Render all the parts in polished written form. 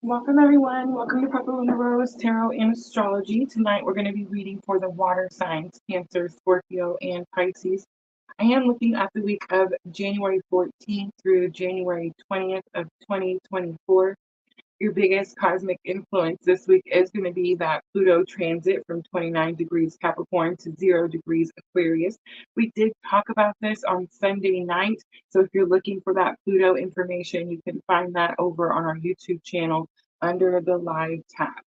Welcome everyone. Welcome to purplelunarose Tarot and Astrology. Tonight we're going to be reading for the water signs, Cancer, Scorpio, and Pisces. I am looking at the week of January 14th through January 20th of 2024. Your biggest cosmic influence this week is going to be that Pluto transit from 29 degrees Capricorn to 0 degrees Aquarius. We did talk about this on Sunday night. So if you're looking for that Pluto information, you can find that over on our YouTube channel under the live tab.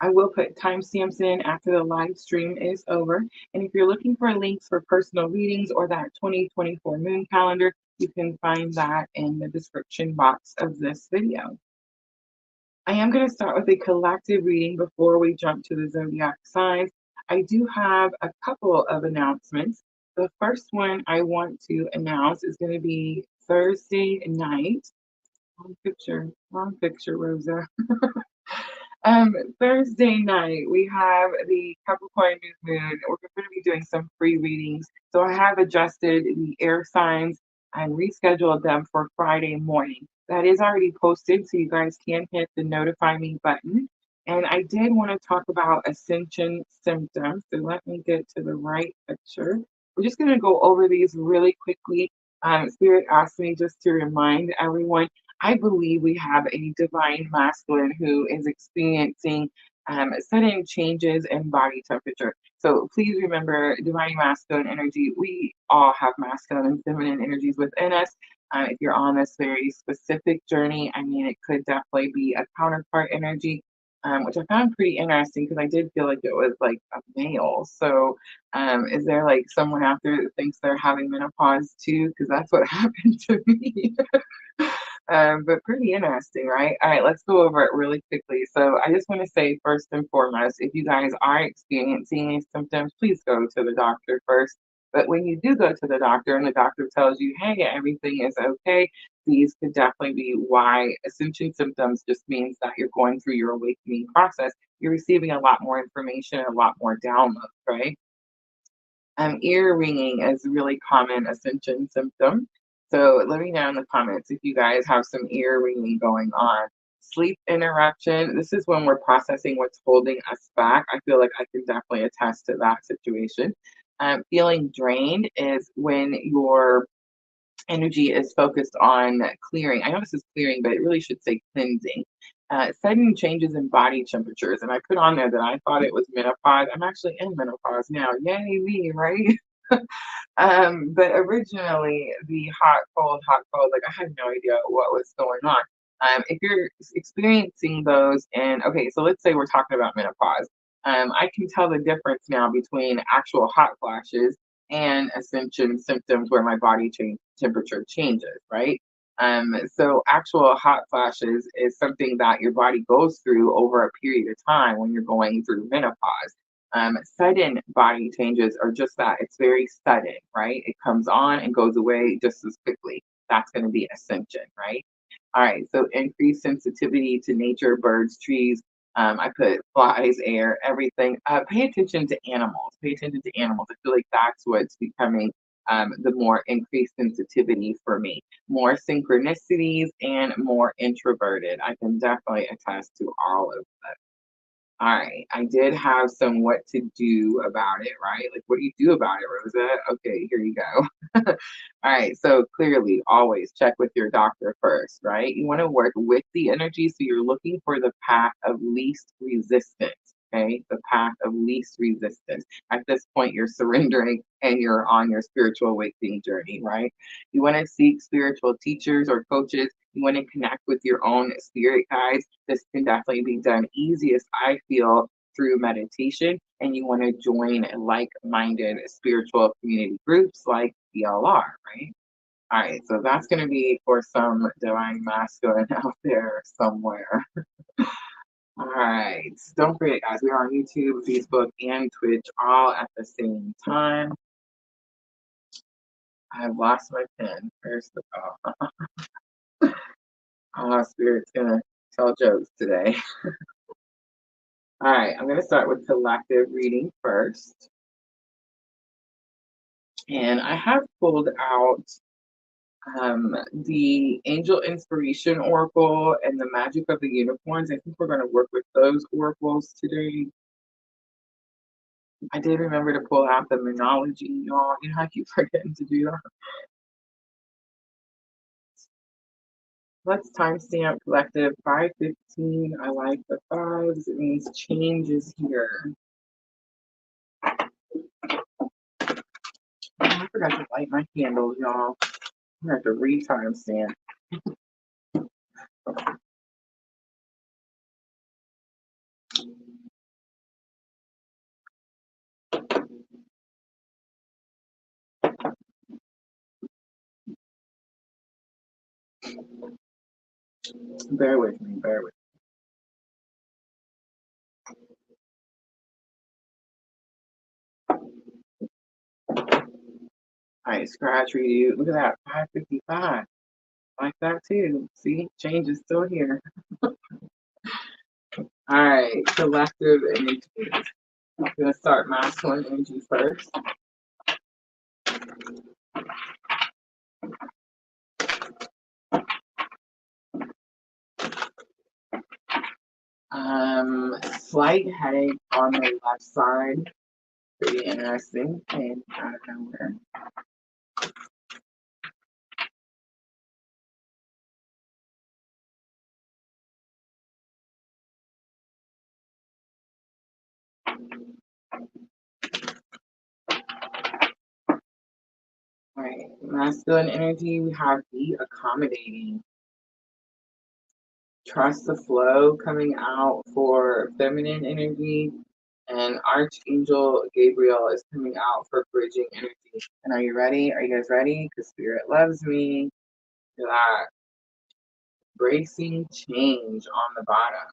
I will put timestamps in after the live stream is over. And if you're looking for links for personal readings or that 2024 moon calendar, you can find that in the description box of this video. I am going to start with a collective reading before we jump to the zodiac signs. I do have a couple of announcements. The first one I want to announce is going to be Thursday night. Wrong picture, Rosa. Thursday night, we have the Capricorn new moon. We're going to be doing some free readings. So I have adjusted the air signs and rescheduled them for Friday morning. That is already posted, so you guys can hit the notify me button. And I did want to talk about ascension symptoms. So let me get to the right picture. We're just going to go over these really quickly. Spirit asked me just to remind everyone, I believe we have a divine masculine who is experiencing sudden changes in body temperature. So please remember, divine masculine energy, we all have masculine and feminine energies within us. If you're on this very specific journey, I mean, it could definitely be a counterpart energy, which I found pretty interesting because I did feel like it was like a male. So is there like someone out there that thinks they're having menopause too? Because that's what happened to me. But pretty interesting, right? All right, let's go over it really quickly. So I just want to say first and foremost, if you guys are experiencing these symptoms, please go to the doctor first. But when you do go to the doctor and the doctor tells you, hey, everything is okay, these could definitely be why ascension symptoms just means that you're going through your awakening process. You're receiving a lot more information, a lot more downloads, right? Ear ringing is a really common ascension symptom. So let me know in the comments if you guys have some ear ringing going on. Sleep interruption. This is when we're processing what's holding us back. I feel like I can definitely attest to that situation. Feeling drained is when your energy is focused on clearing. I know this is clearing, but it really should say cleansing. Sudden changes in body temperatures. And I put on there that I thought it was menopause. I'm actually in menopause now. Yay, me, right? But originally, the hot, cold, like I had no idea what was going on. If you're experiencing those, and okay, so let's say we're talking about menopause. I can tell the difference now between actual hot flashes and ascension symptoms where my body temperature changes, right? So actual hot flashes is something that your body goes through over a period of time when you're going through menopause. Sudden body changes are just that. It's very sudden, right? It comes on and goes away just as quickly. That's going to be ascension, right? All right, so increased sensitivity to nature, birds, trees. I put flies, air, everything. Pay attention to animals. Pay attention to animals. I feel like that's what's becoming the more increased sensitivity for me. More synchronicities and more introverted. I can definitely attest to all of that. All right, I did have some what to do about it, right? Like, what do you do about it, Rosa? Okay, here you go. All right, so clearly, always check with your doctor first, right? You want to work with the energy, so you're looking for the path of least resistance, okay? The path of least resistance. At this point, you're surrendering and you're on your spiritual awakening journey, right? You want to seek spiritual teachers or coaches. You want to connect with your own spirit guides. This can definitely be done easiest, I feel, through meditation. And you want to join like-minded spiritual community groups like PLR, right? All right, so that's going to be for some divine masculine out there somewhere. All right, don't forget, guys, we are on YouTube, Facebook, and Twitch all at the same time. I've lost my pen, first of all. Spirit's gonna tell jokes today. All right, I'm gonna start with collective reading first. And I have pulled out The Angel Inspiration Oracle and the Magic of the Unicorns. I think we're going to work with those oracles today. I did remember to pull out the Monology, y'all. You know, I keep forgetting to do that. Let's timestamp collective 515. I like the fives. It means change is here. Oh, I forgot to light my candles, y'all. I'm going to have to re-timestamp. Bear with me, bear with me. All right, scratch review. Look at that, 555. Like that too. See, change is still here. All right, collective energy. I'm going to start masculine energy first. Slight headache on the left side. Pretty interesting. And out of nowhere. All right, masculine energy, we have be accommodating. Trust the flow coming out for feminine energy. And Archangel Gabriel is coming out for bridging energy. And are you ready? Are you guys ready? Because Spirit loves me. That bracing change on the bottom.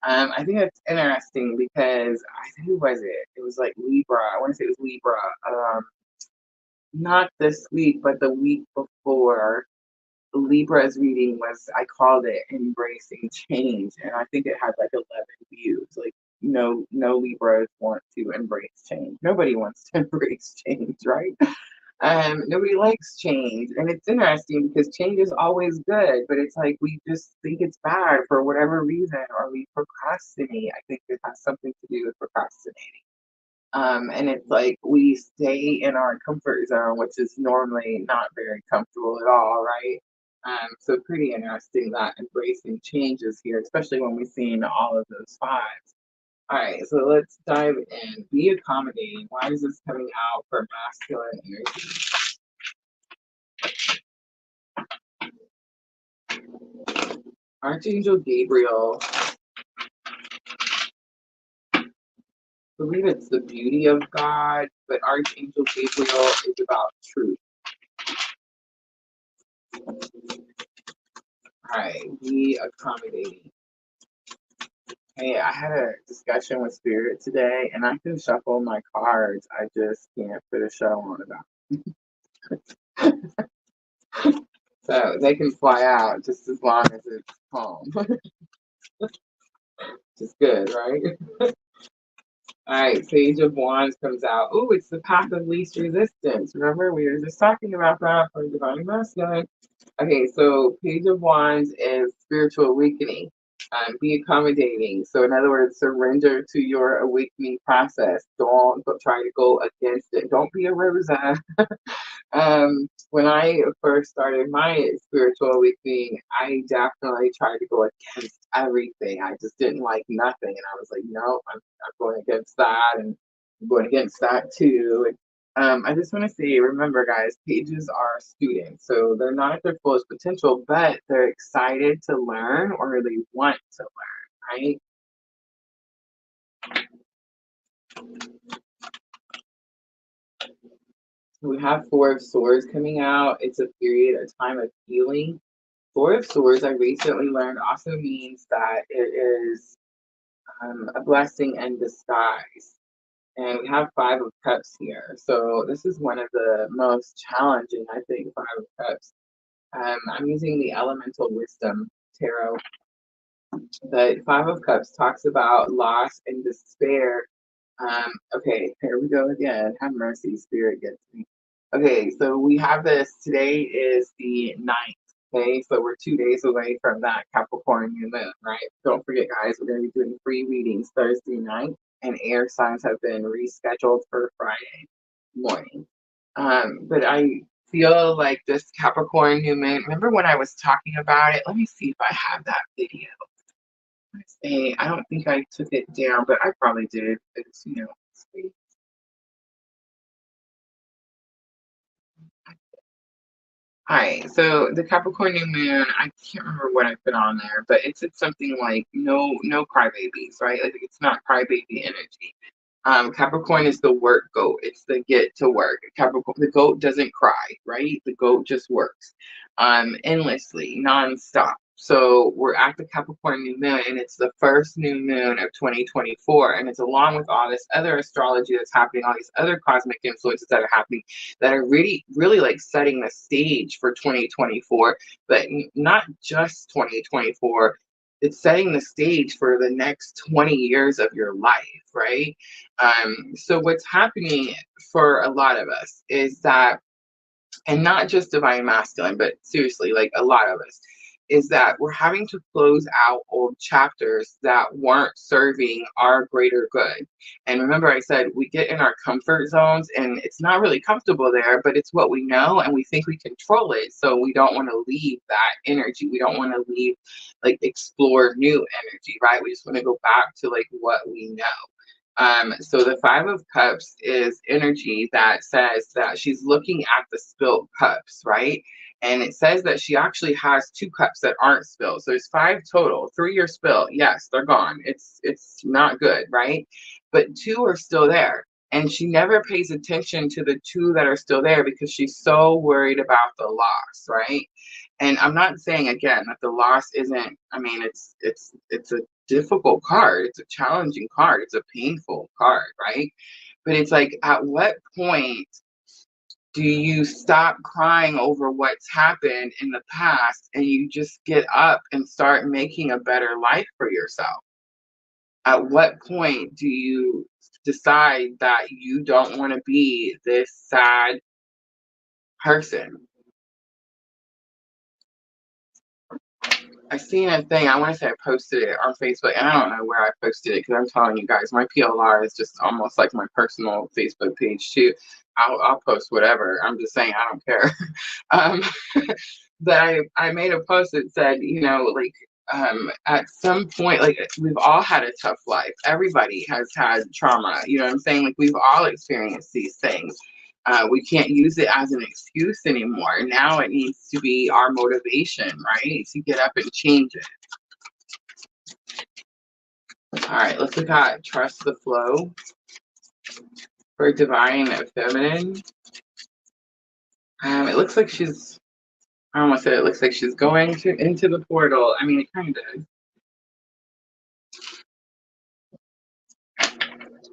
I think that's interesting because who was it? It was like Libra. I want to say it was Libra. Not this week, but the week before. Libra's reading was, I called it Embracing Change, and I think it had like 11 views. Like, no Libras want to embrace change. Nobody wants to embrace change, right? Nobody likes change, and it's interesting because change is always good, but it's like we just think it's bad for whatever reason, or we procrastinate. I think it has something to do with procrastinating. And it's like we stay in our comfort zone, which is normally not very comfortable at all, right? So pretty interesting that embracing changes here, especially when we've seen all of those fives. All right, so let's dive in. Be accommodating. Why is this coming out for masculine energy? Archangel Gabriel. I believe it's the beauty of God, but Archangel Gabriel is about truth. All right, be accommodating. Hey, I had a discussion with Spirit today, and I can shuffle my cards. I just can't put a show on about it. So they can fly out just as long as it's calm. Just good, right? All right, Page of Wands comes out. Oh, it's the path of least resistance. Remember, we were just talking about that for Divine Masculine. Okay, so Page of Wands is spiritual awakening. Be accommodating. So, in other words, surrender to your awakening process. Don't try to go against it. Don't be a Rosa. When I first started my spiritual awakening, I definitely tried to go against everything. I just didn't like nothing. And I was like, no, I'm going against that. And I'm going against that too. And I just want to say, remember, guys, pages are students. So they're not at their fullest potential, but they're excited to learn or they want to learn, right? We have Four of Swords coming out. It's a period, a time of healing. Four of Swords, I recently learned, also means that it is a blessing in disguise. And we have Five of Cups here. So this is one of the most challenging, I think, Five of Cups. I'm using the Elemental Wisdom Tarot. The Five of Cups talks about loss and despair. Okay, here we go again. Have mercy, Spirit gets me. Okay, so we have this. Today is the 9th. Okay, so we're 2 days away from that Capricorn new moon, right? Don't forget, guys, we're going to be doing free readings Thursday night, and air signs have been rescheduled for Friday morning. But I feel like this Capricorn new moon, remember when I was talking about it? Let me see if I have that video. I don't think I took it down, but I probably did. It's, Hi. So the Capricorn new moon, I can't remember what I put on there, but it said something like no crybabies, right? Like it's not crybaby energy. Capricorn is the work goat. It's the get to work. Capricorn, the goat doesn't cry, right? The goat just works, endlessly, nonstop. So we're at the Capricorn new moon, and it's the first new moon of 2024, and it's along with all this other astrology that's happening, all these other cosmic influences that are happening, that are really, really like setting the stage for 2024, but not just 2024. It's setting the stage for the next 20 years of your life, right? So what's happening for a lot of us is that, and not just divine masculine, but seriously, like a lot of us, is that we're having to close out old chapters that weren't serving our greater good. And remember, I said we get in our comfort zones, and it's not really comfortable there, but it's what we know, and we think we control it. So we don't want to leave that energy. We don't want to leave, like, explore new energy, right? We just want to go back to like what we know. So the Five of Cups is energy that says that she's looking at the spilled cups, right? And it says that she actually has two cups that aren't spilled. So there's five total. Three are spilled. Yes, they're gone. It's not good, right? But two are still there. And she never pays attention to the two that are still there because she's so worried about the loss, right? And I'm not saying again that the loss isn't, I mean, it's a difficult card, it's a challenging card, it's a painful card, right? But it's like, at what point do you stop crying over what's happened in the past and you just get up and start making a better life for yourself? At what point do you decide that you don't want to be this sad person? I seen a thing. I want to say I posted it on Facebook, and I don't know where I posted it because I'm telling you guys, my PLR is just almost like my personal Facebook page too. I'll post whatever. I'm just saying I don't care. um, but I made a post that said, like, at some point, like, we've all had a tough life. Everybody has had trauma. You know what I'm saying? Like, we've all experienced these things. We can't use it as an excuse anymore. Now it needs to be our motivation, right? To get up and change it. All right, let's look at trust the flow for divine feminine. It looks like she's, I almost said it looks like she's going into the portal. I mean, it kind of.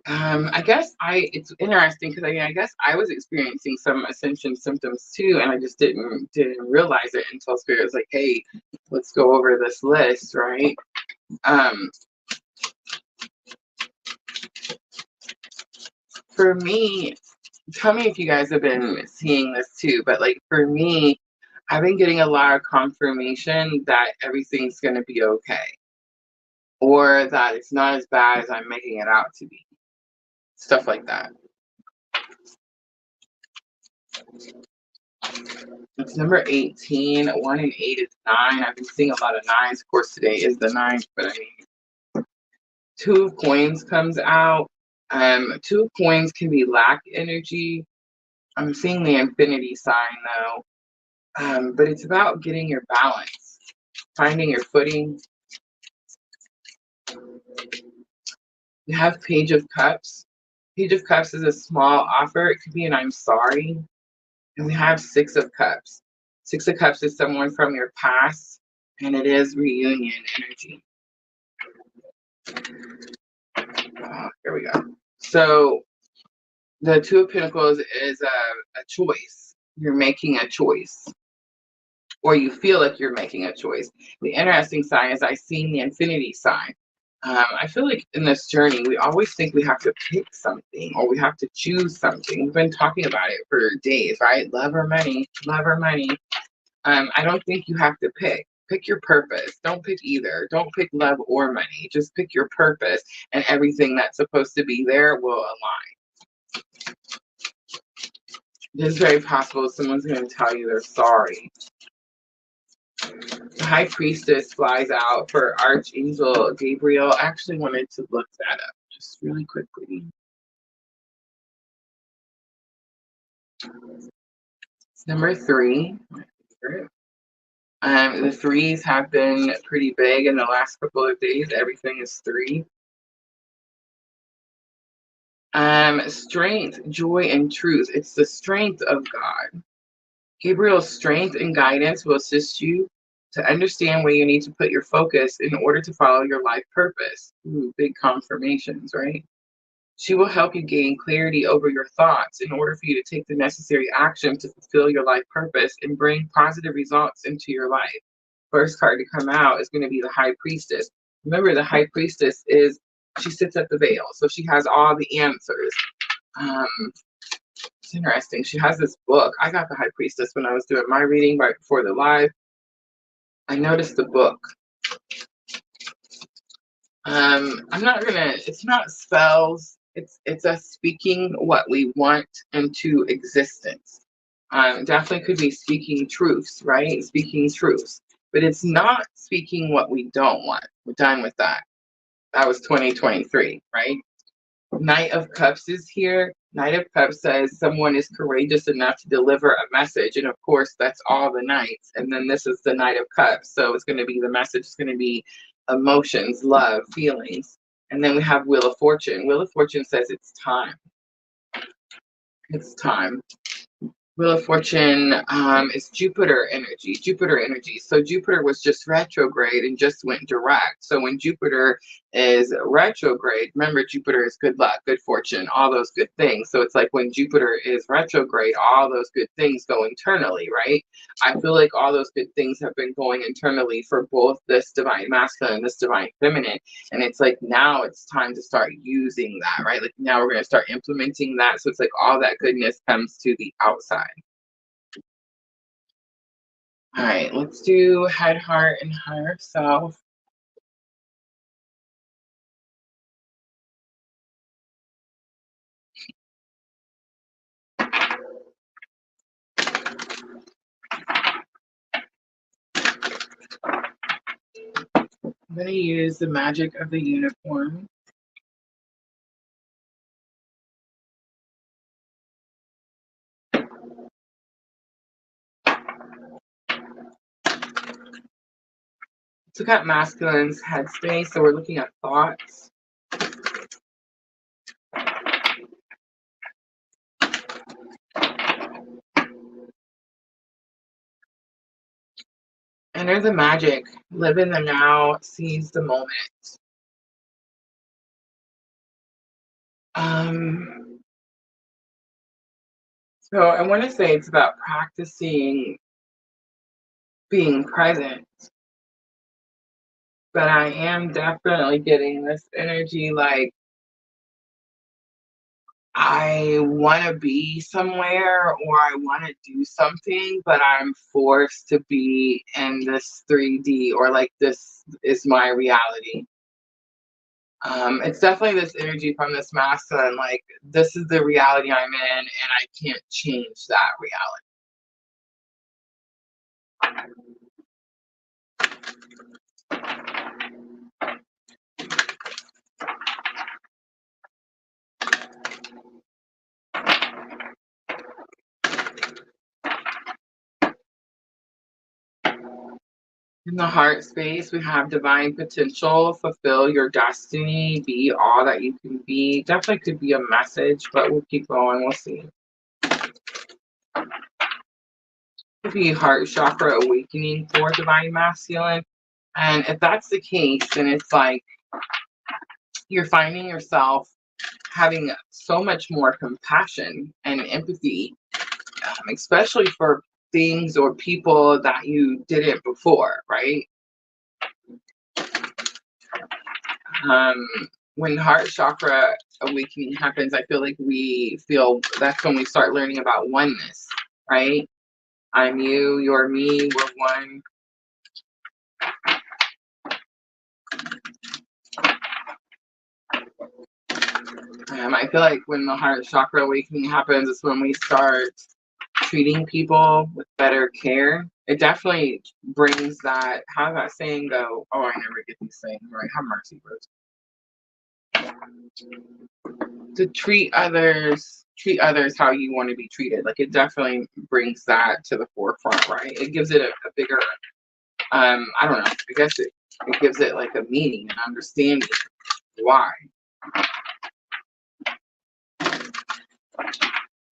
I guess it's interesting because I guess I was experiencing some ascension symptoms too, and I just didn't realize it until Spirit was like, "Hey, let's go over this list," right? For me, tell me if you guys have been seeing this too, but like for me, I've been getting a lot of confirmation that everything's going to be okay, or that it's not as bad as I'm making it out to be. Stuff like that. It's number 18. 1 and 8 is 9. I've been seeing a lot of 9s. Of course, today is the 9th, but I mean, 2 of Coins comes out. 2 of Coins can be lack energy. I'm seeing the infinity sign though. But it's about getting your balance, finding your footing. You have Page of Cups. Page of Cups is a small offer. It could be an I'm sorry. And we have 6 of Cups. 6 of Cups is someone from your past, and it is reunion energy. Here we go. So the 2 of Pentacles is a choice. You're making a choice, or you feel like you're making a choice. The interesting sign is I seen the infinity sign. I feel like in this journey, we always think we have to pick something or we have to choose something. We've been talking about it for days, right? Love or money, love or money. I don't think you have to pick. Pick your purpose. Don't pick either. Don't pick love or money. Just pick your purpose, and everything that's supposed to be there will align. It is very possible someone's going to tell you they're sorry. The High Priestess flies out for Archangel Gabriel. I actually wanted to look that up just really quickly. It's number 3. The threes have been pretty big in the last couple of days. Everything is 3. Strength, joy, and truth. It's the strength of God. Gabriel's strength and guidance will assist you to understand where you need to put your focus in order to follow your life purpose. Ooh, big confirmations, right? She will help you gain clarity over your thoughts in order for you to take the necessary action to fulfill your life purpose and bring positive results into your life. First card to come out is going to be the High Priestess. Remember, the High Priestess she sits at the veil, so she has all the answers. It's interesting. She has this book. I got the High Priestess when I was doing my reading right before the live. I noticed the book. It's not spells. It's us speaking what we want into existence. Definitely could be speaking truths, right? Speaking truths. But it's not speaking what we don't want. We're done with that. That was 2023, right? Knight of Cups is here. Knight of Cups says someone is courageous enough to deliver a message. And of course, that's all the knights. And then this is the Knight of Cups. So it's going to be the message. It's going to be emotions, love, feelings. And then we have Wheel of Fortune. Wheel of Fortune says it's time. It's time. Wheel of Fortune is Jupiter energy. Jupiter energy. So Jupiter was just retrograde and just went direct. So when Jupiter is retrograde, remember Jupiter is good luck, good fortune, all those good things. So it's like when Jupiter is retrograde, all those good things go internally, right? I feel like all those good things have been going internally for both this divine masculine and this divine feminine. And it's like now it's time to start using that, right? Like now we're going to start implementing that. So it's like all that goodness comes to the outside. All right, let's do head, heart, and higher self. I'm going to use the magic of the unicorn. Look at masculine's headspace, so we're looking at thoughts. Enter the magic. Live in the now. Seize the moment. So I want to say it's about practicing being present. But I am definitely getting this energy like I want to be somewhere or I want to do something, but I'm forced to be in this 3D or like this is my reality. It's definitely this energy from this masculine, like this is the reality I'm in and I can't change that reality. In the heart space, we have divine potential, fulfill your destiny, be all that you can be. Definitely could be a message, but we'll keep going. We'll see. Could be heart chakra awakening for divine masculine. And if that's the case, then it's like you're finding yourself having so much more compassion and empathy, especially for things or people that you didn't before, right? Um, when heart chakra awakening happens, I feel like that's when we start learning about oneness, right? I'm you, you're me, we're one. I feel like when the heart chakra awakening happens, is when we start treating people with better care. It definitely brings that, how does that saying go? Oh, I never get these sayings right. Have mercy, Rose. To treat others how you want to be treated. Like, it definitely brings that to the forefront, right? It gives it a bigger, I don't know, I guess it gives it like a meaning and understanding why.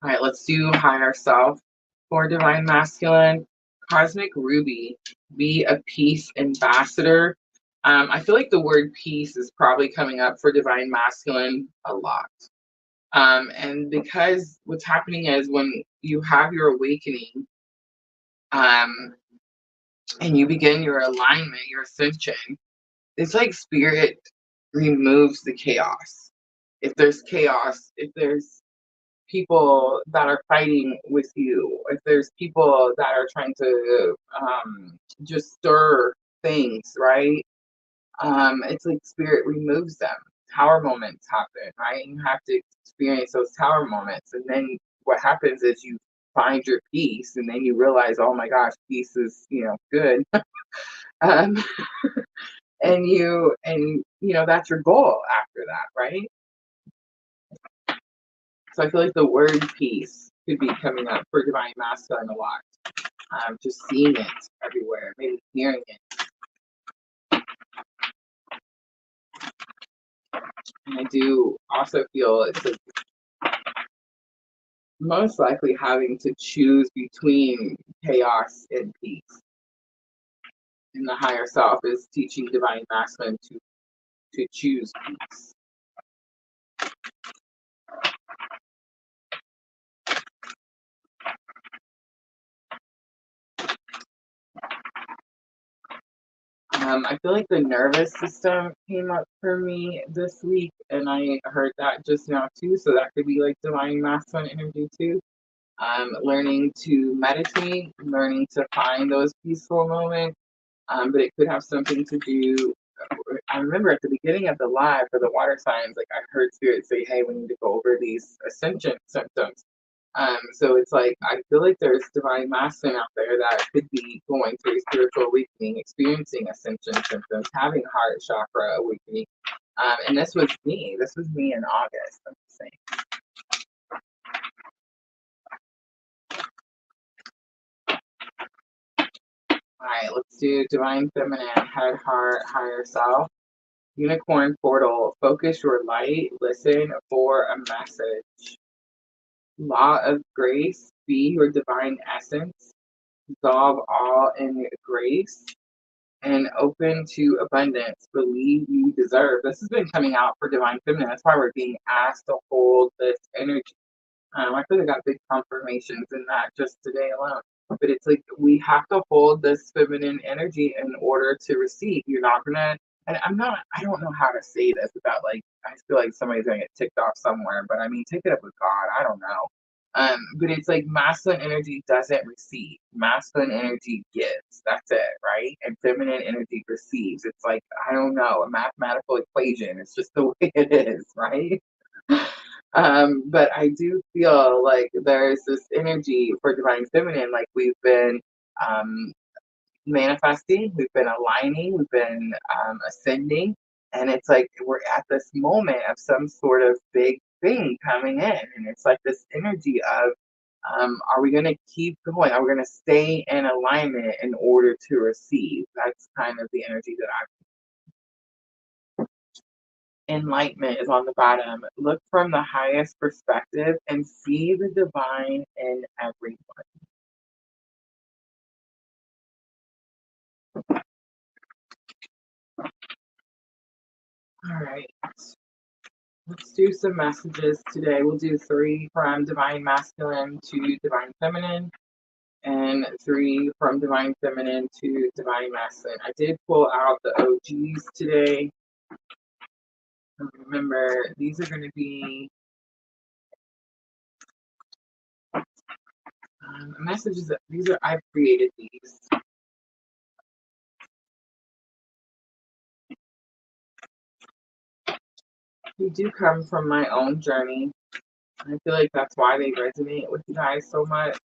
All right, let's do higher self for divine masculine. Cosmic ruby, be a peace ambassador. I feel like the word peace is probably coming up for divine masculine a lot. And because what's happening is when you have your awakening, and you begin your alignment, your ascension, it's like spirit removes the chaos. If there's chaos, if there's people that are fighting with you, if there's people that are trying to just stir things, right? It's like spirit removes them. Tower moments happen, right? You have to experience those tower moments. And then what happens is you find your peace, and then you realize, oh my gosh, peace is, good. um, and that's your goal after that, right? So I feel like the word peace could be coming up for divine masculine a lot. Just seeing it everywhere, maybe hearing it. And I do also feel it's like most likely having to choose between chaos and peace. And the higher self is teaching divine masculine to choose peace. I feel like the nervous system came up for me this week, and I heard that just now too. So that could be like divine masculine energy too. Learning to meditate, learning to find those peaceful moments. But it could have something to do. I remember at the beginning of the live for the water signs, like I heard spirit say, "Hey, we need to go over these ascension symptoms." So it's like I feel like there's divine masculine out there that could be going through spiritual awakening, experiencing ascension symptoms, having heart chakra awakening. And this was me. This was me in August. I'm just saying. All right, let's do divine feminine, head, heart, higher self. Unicorn portal, focus your light, listen for a message. Law of grace, be your divine essence, dissolve all in grace, and open to abundance, believe you deserve. This has been coming out for divine feminine. That's why we're being asked to hold this energy. I feel like I got big confirmations in that just today alone. But it's like we have to hold this feminine energy in order to receive. You're not gonna, and I don't know how to say this without like, I feel like somebody's gonna get ticked off somewhere, but I mean, take it up with God. I don't know. But it's like masculine energy doesn't receive. Masculine energy gives. That's it, right? And feminine energy receives. It's like, I don't know, a mathematical equation. It's just the way it is, right? But I do feel like there's this energy for divine feminine, like we've been manifesting, we've been aligning, we've been ascending, and it's like we're at this moment of some sort of big thing coming in, and it's like this energy of are we going to keep going? Are we going to stay in alignment in order to receive? That's kind of the energy that I. Enlightenment is on the bottom. Look from the highest perspective and see the divine in everyone. All right. Let's do some messages today. We'll do 3 from divine masculine to divine feminine, and 3 from divine feminine to divine masculine. I did pull out the OGs today. Remember, these are going to be messages that these are, I've created these. They do come from my own journey. I feel like that's why they resonate with you guys so much.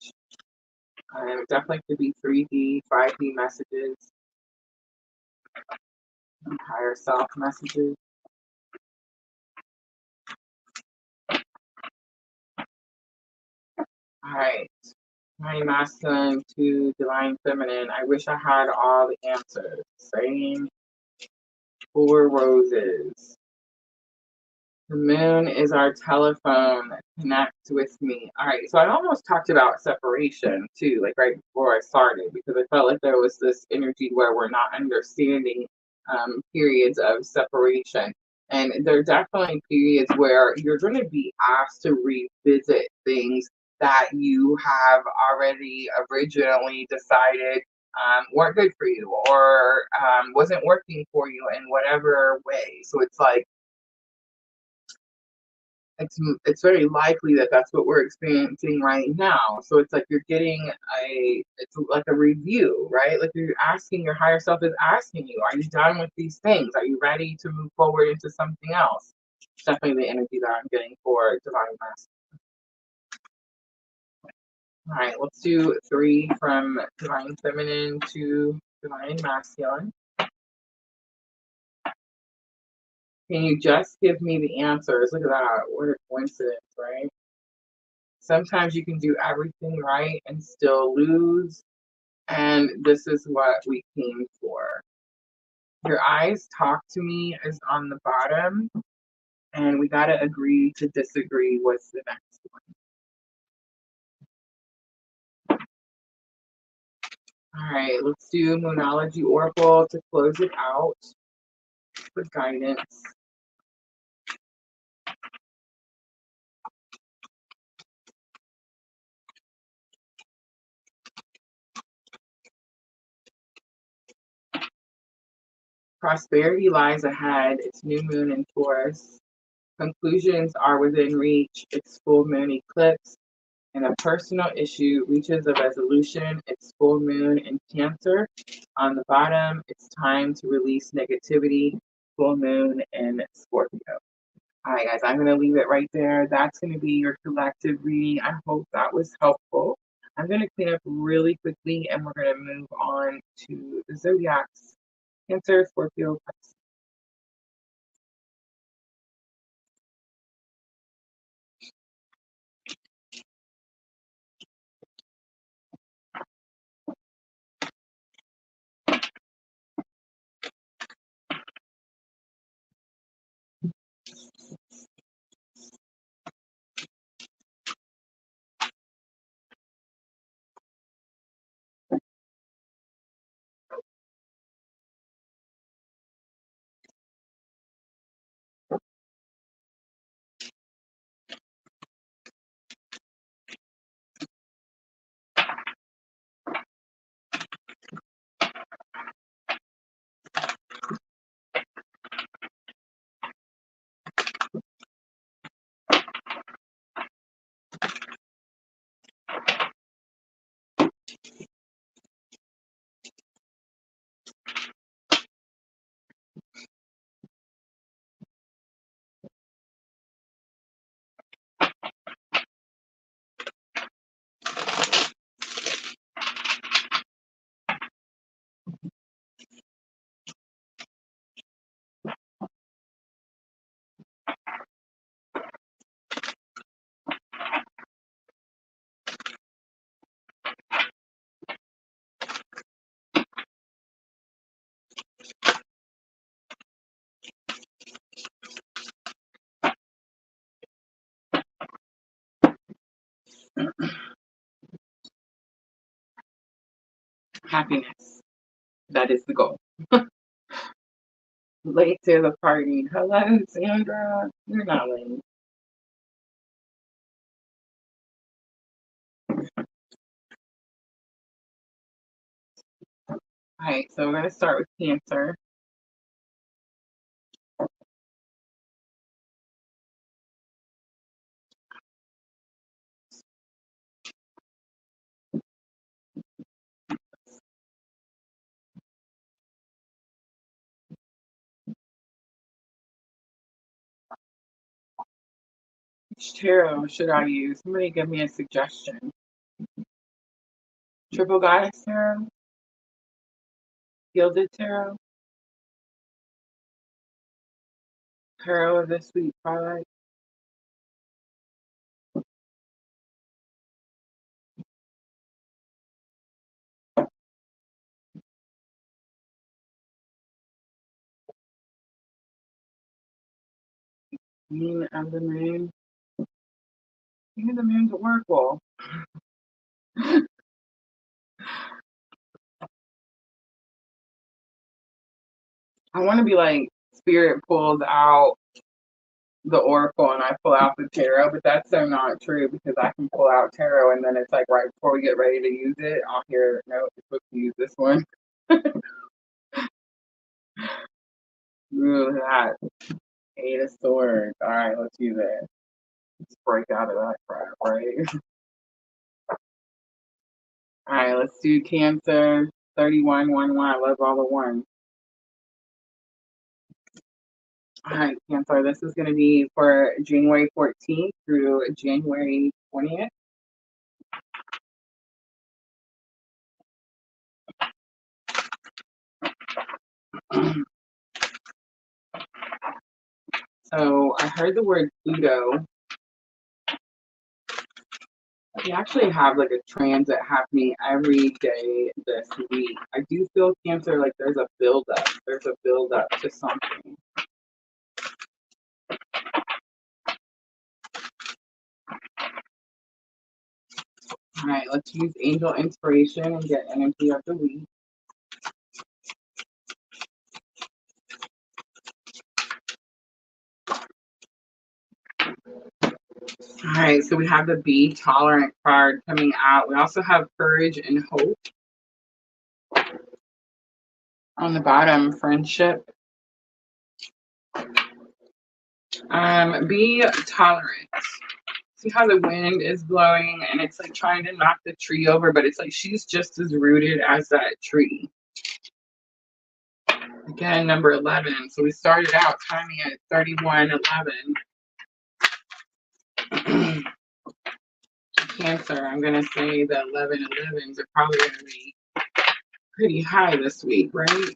Definitely could be 3D, 5D messages, higher self messages. All right. My masculine to divine feminine. I wish I had all the answers. Same 4 roses. The moon is our telephone. Connect with me. All right. So I almost talked about separation too, like right before I started, because I felt like there was this energy where we're not understanding periods of separation. And there are definitely periods where you're going to be asked to revisit things that you have already originally decided weren't good for you or wasn't working for you in whatever way. So it's like, it's very likely that that's what we're experiencing right now. So it's like you're getting it's like a review, right? Like you're asking, your higher self is asking you, are you done with these things? Are you ready to move forward into something else? It's definitely the energy that I'm getting for divine masculine. All right, let's do 3 from divine feminine to divine masculine. Can you just give me the answers? Look at that. What a coincidence, right? Sometimes you can do everything right and still lose. And this is what we came for. Your eyes talk to me is on the bottom. And we got to agree to disagree. What's the next one? All right, let's do Moonology Oracle to close it out for guidance. Prosperity lies ahead. It's new moon in Taurus. Conclusions are within reach. It's full moon eclipse. And a personal issue reaches a resolution. It's full moon in Cancer. On the bottom, it's time to release negativity. Full moon in Scorpio. All right, guys, I'm going to leave it right there. That's going to be your collective reading. I hope that was helpful. I'm going to clean up really quickly and we're going to move on to the zodiacs. Cancer, Scorpio, Pisces. Happiness. That is the goal. Late to the party. Hello, Sandra. You're not late. All right, so we're going to start with Cancer. Which tarot should I use? Somebody give me a suggestion. Triple Goddess Tarot? Gilded Tarot? Tarot of the Sweet Twilight? Queen of the Moon? Queen of the Moon's a Oracle. I want to be like, Spirit pulls out the Oracle and I pull out the tarot, but that's so not true because I can pull out tarot and then it's like right before we get ready to use it, I'll hear, no, you're supposed to use this one. Ooh, that. Eight of Swords. All right, let's use it. Let's break out of that crap, right? All right, let's do Cancer 3111. I love all the ones. All right, Cancer, this is going to be for January 14th through January 20th. So I heard the word Pluto. We actually have like a transit happening every day this week. I do feel, Cancer, like there's a buildup. There's a buildup to something. All right, let's use angel inspiration and get energy of the week. All right, so we have the Be Tolerant card coming out. We also have Courage and Hope. On the bottom, Friendship. Be tolerant. See how the wind is blowing and it's like trying to knock the tree over, but it's like she's just as rooted as that tree. Again, number 11. So we started out timing at 3111. Cancer, I'm going to say the 1111s are probably going to be pretty high this week, right?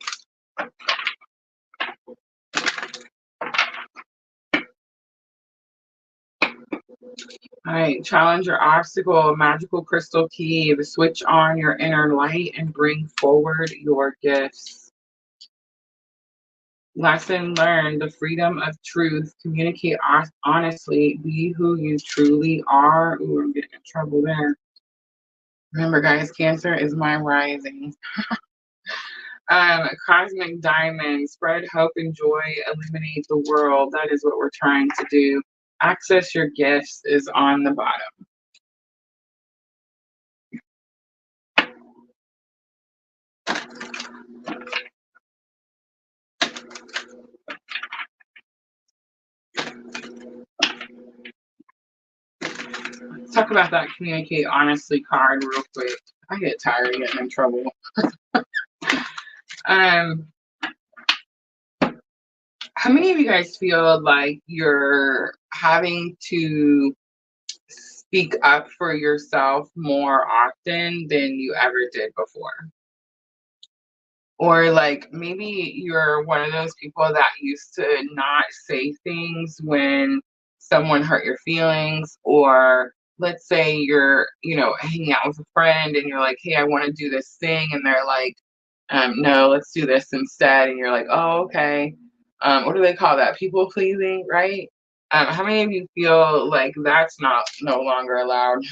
All right, challenge your obstacle, magical crystal key, switch on your inner light and bring forward your gifts. Lesson learned, the freedom of truth, communicate honestly, be who you truly are. Ooh, I'm getting in trouble there. Remember, guys, Cancer is my rising. Cosmic diamond, spread hope and joy, illuminate the world. That is what we're trying to do. Access your gifts is on the bottom. Let's talk about that communicate honestly card real quick. I get tired of getting in trouble. How many of you guys feel like you're having to speak up for yourself more often than you ever did before? Or like maybe you're one of those people that used to not say things when someone hurt your feelings, or let's say you're, hanging out with a friend and you're like, hey, I want to do this thing. And they're like, no, let's do this instead. And you're like, oh, okay. What do they call that? People pleasing, right? How many of you feel like that's no longer allowed?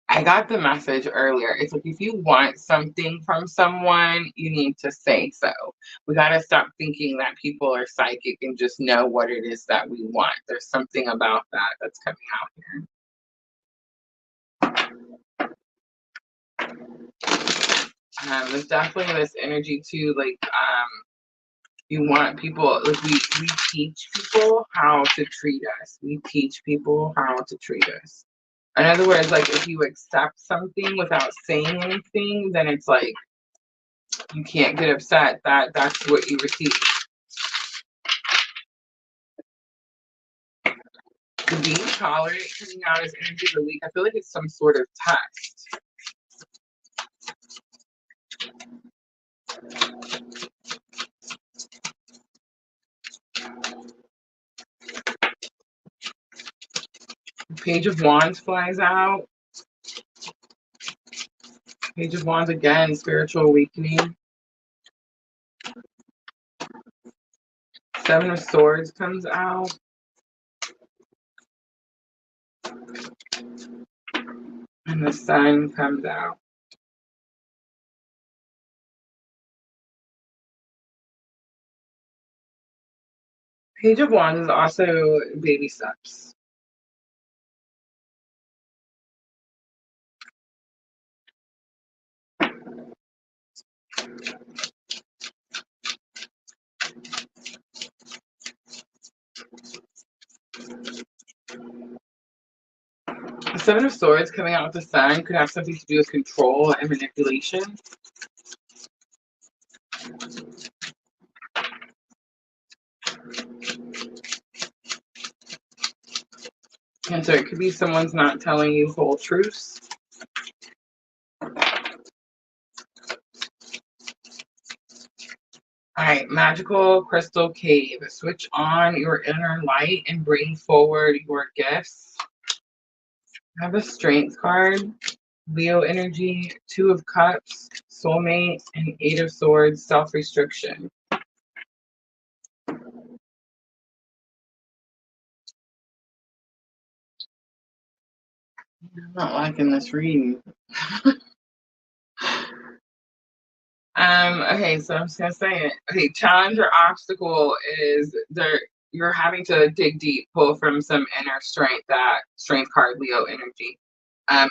I got the message earlier. It's like if you want something from someone, you need to say so. We got to stop thinking that people are psychic and just know what it is that we want. There's something about that that's coming out here. There's definitely this energy too, like you want people, like we teach people how to treat us. We teach people how to treat us. In other words, like if you accept something without saying anything, then it's like you can't get upset that that's what you receive. The being tolerant coming out as energy of the week. I feel like it's some sort of test. Page of Wands flies out. Page of Wands again, spiritual awakening. Seven of Swords comes out. And the Sun comes out. Page of Wands is also baby steps. The Seven of Swords coming out with the Sun could have something to do with control and manipulation. And so it could be someone's not telling you whole truths. All right, magical crystal cave. Switch on your inner light and bring forward your gifts. I have a strength card, Leo energy, Two of Cups, soulmate, and Eight of Swords, self-restriction. I'm not liking this reading. Okay, so I'm just gonna say it. Okay, challenge or obstacle is there you're having to dig deep, pull from some inner strength, that strength card, Leo energy.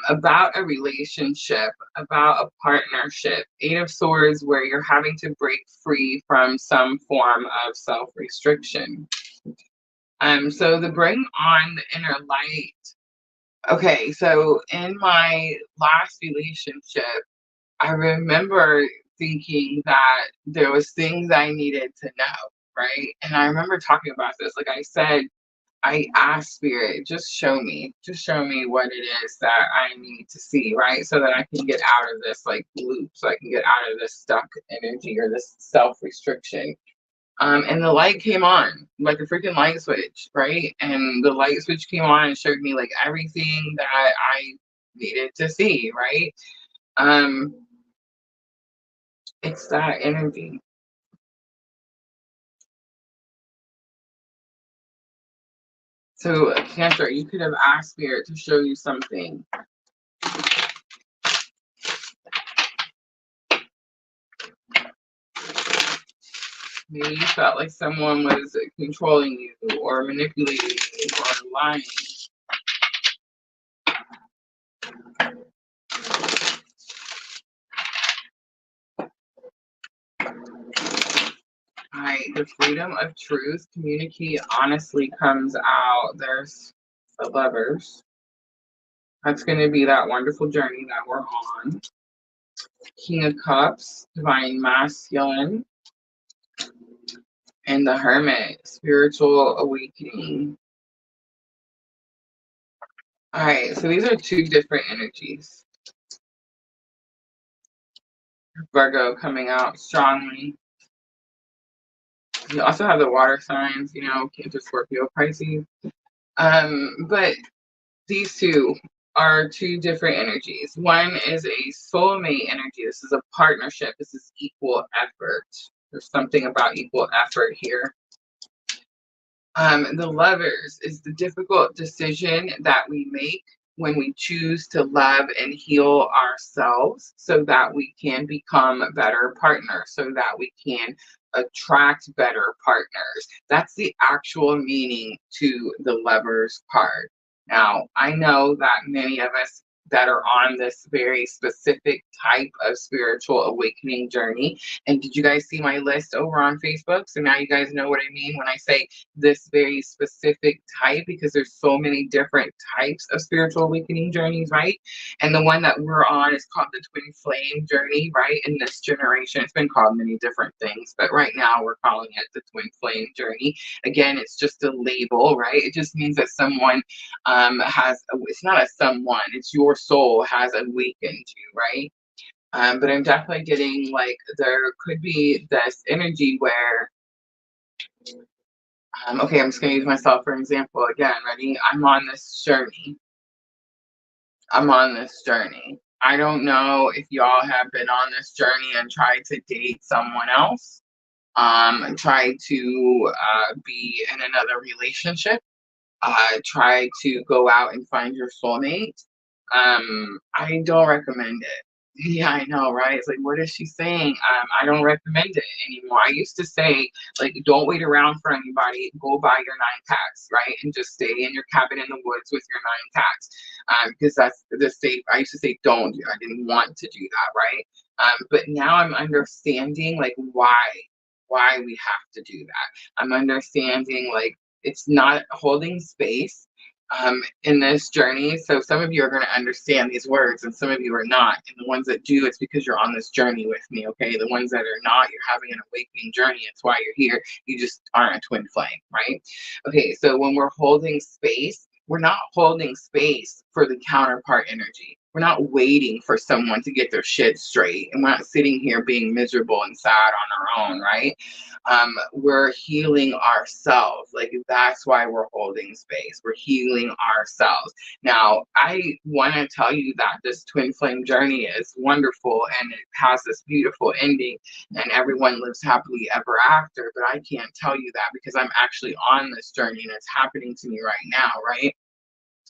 About a relationship, about a partnership. Eight of Swords, where you're having to break free from some form of self-restriction. So the bring on the inner light. Okay, so in my last relationship, I remember thinking that there was things I needed to know, right? And I remember talking about this. Like I said, I asked Spirit, just show me what it is that I need to see, right? So that I can get out of this like loop, so I can get out of this stuck energy or this self-restriction. And the light came on, like a freaking light switch, right? And the light switch came on and showed me like everything that I needed to see, right? It's that energy. So, Cancer, you could have asked Spirit to show you something. Maybe you felt like someone was controlling you or manipulating you or lying. Alright, the freedom of truth, communicate honestly comes out. There's the Lovers. That's going to be that wonderful journey that we're on. King of Cups, divine masculine. And the Hermit, spiritual awakening. All right, so these are two different energies. Virgo coming out strongly. You also have the water signs, you know, Cancer, Scorpio, Pisces. But these two are two different energies. One is a soulmate energy. This is a partnership. This is equal effort. There's something about equal effort here. The Lovers is the difficult decision that we make when we choose to love and heal ourselves so that we can become better partners, so that we can attract better partners. That's the actual meaning to the Lovers card. Now, I know that many of us that are on this very specific type of spiritual awakening journey. And did you guys see my list over on Facebook? So now you guys know what I mean when I say this very specific type, because there's so many different types of spiritual awakening journeys, right? And the one that we're on is called the twin flame journey, right? In this generation, it's been called many different things, but right now we're calling it the twin flame journey. Again, it's just a label, right? It just means that someone it's not a someone, it's your soul has awakened you, right? But I'm definitely getting like there could be this energy where, okay, I'm just going to use myself for an example again. Ready? I'm on this journey. I don't know if y'all have been on this journey and tried to date someone else, try to be in another relationship, try to go out and find your soulmate. I don't recommend it. Yeah, I know, right? It's like, what is she saying? I don't recommend it anymore. I used to say, like, don't wait around for anybody. Go buy your 9 packs, right? And just stay in your cabin in the woods with your 9 packs. Because that's the safe. I used to say, don't. I didn't want to do that, right? But now I'm understanding, like, why we have to do that. I'm understanding, like, it's not holding space in this journey. So some of you are going to understand these words and some of you are not. And the ones that do, it's because you're on this journey with me, okay? The ones that are not, you're having an awakening journey. It's why you're here. You just aren't a twin flame, right? Okay, so when we're holding space, we're not holding space for the counterpart energy. We're not waiting for someone to get their shit straight. And we're not sitting here being miserable and sad on our own, right? We're healing ourselves. Like, that's why we're holding space. We're healing ourselves. Now, I want to tell you that this twin flame journey is wonderful and it has this beautiful ending and everyone lives happily ever after. But I can't tell you that because I'm actually on this journey and it's happening to me right now, right?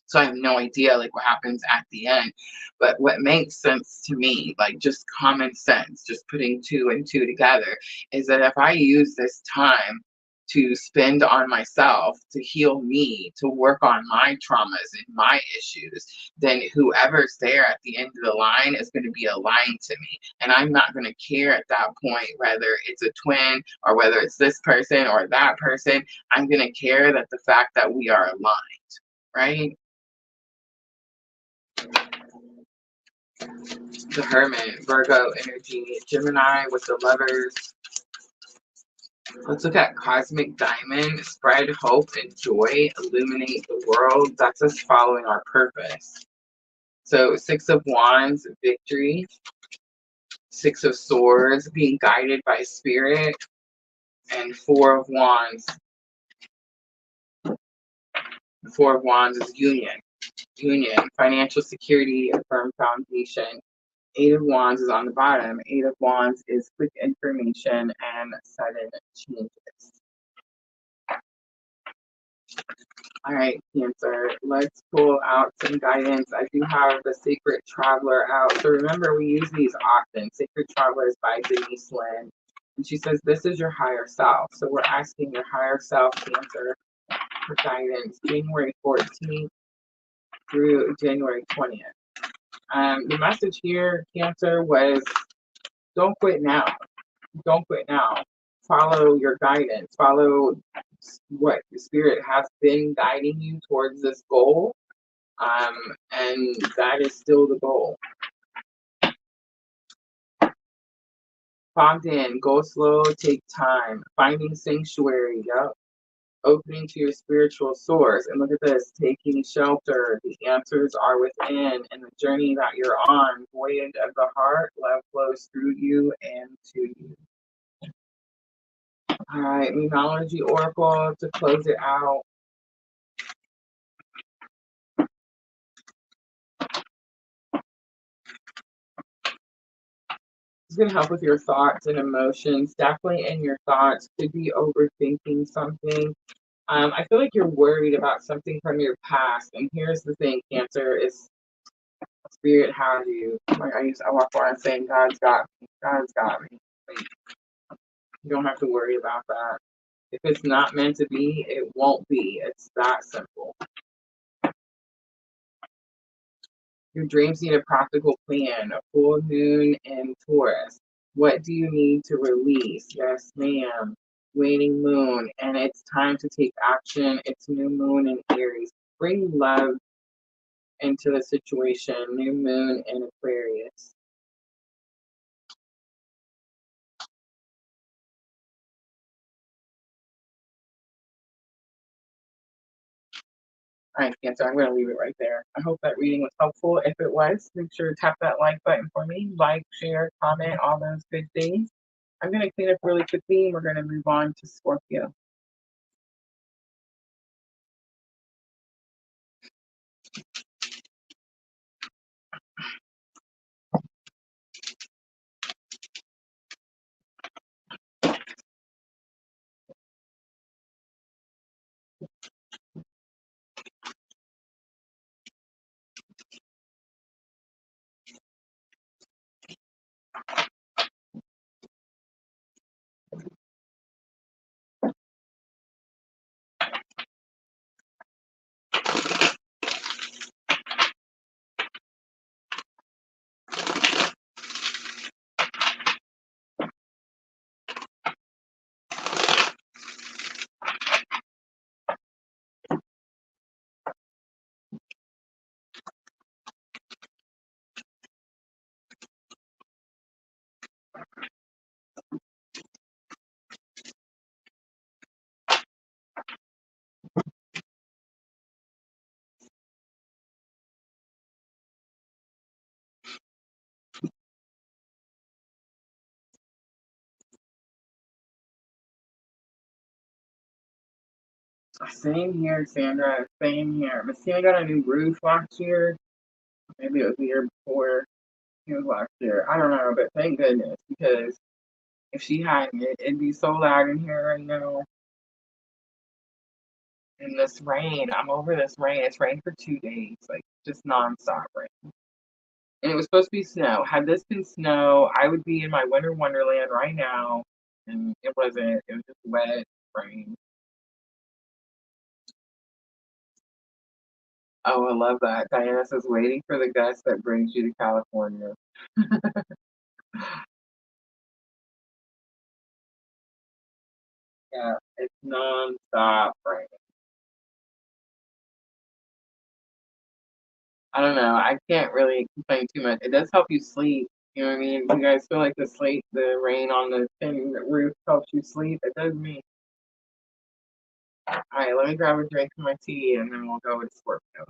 So I have no idea like what happens at the end. But what makes sense to me, like just common sense, just putting 2 and 2 together, is that if I use this time to spend on myself, to heal me, to work on my traumas and my issues, then whoever's there at the end of the line is going to be aligned to me. And I'm not going to care at that point whether it's a twin or whether it's this person or that person. I'm going to care that the fact that we are aligned, right? The Hermit, Virgo energy, Gemini with the Lovers. Let's look at Cosmic Diamond, spread hope and joy, illuminate the world. That's us following our purpose. So 6 of Wands, victory. 6 of Swords, being guided by spirit. And 4 of Wands. 4 of Wands is union. Union, financial security, a firm foundation. 8 of Wands is on the bottom. 8 of Wands is quick information and sudden changes. All right, Cancer, let's pull out some guidance. I do have the Sacred Traveler out. So remember, we use these often. Sacred Traveler is by Denise Lynn. And she says, this is your higher self. So we're asking your higher self, Cancer, for guidance January 14th through January 20th. The message here, Cancer, was don't quit now. Don't quit now. Follow your guidance. Follow what the spirit has been guiding you towards this goal. And that is still the goal. Fogged in, go slow, take time. Finding sanctuary, yep. Opening to your spiritual source. And look at this, taking shelter. The answers are within. And the journey that you're on, voyage of the heart, love flows through you and to you. All right, Numerology Oracle to close it out. It's going to help with your thoughts and emotions. Definitely in your thoughts. Could be overthinking something. I feel like you're worried about something from your past. And here's the thing, Cancer, is spirit has you. Like I walk around saying, God's got me. God's got me. Like, you don't have to worry about that. If it's not meant to be, it won't be. It's that simple. Your dreams need a practical plan. A full moon in Taurus. What do you need to release? Yes, ma'am. Waning moon, and it's time to take action. It's new moon in Aries. Bring love into the situation. New moon in Aquarius. All right, Cancer, I'm going to leave it right there. I hope that reading was helpful. If it was, make sure to tap that like button for me. Like, share, comment, all those good things. I'm going to clean up really quickly and we're going to move on to Scorpio. Same here, Sandra. Same here. Miss Tina got a new roof last year. Maybe it was the year before. It was last year. I don't know, but thank goodness because if she hadn't, it'd be so loud in here right now. And this rain, I'm over this rain. It's rained for 2 days, like just nonstop rain. And it was supposed to be snow. Had this been snow, I would be in my winter wonderland right now. And it wasn't. It was just wet rain. Oh, I love that. Diana says, waiting for the gust that brings you to California. Yeah, it's nonstop rain. I don't know. I can't really complain too much. It does help you sleep. You know what I mean? You guys feel like the rain on the tin roof helps you sleep. It does me. All right, let me grab a drink of my tea and then we'll go with Scorpio.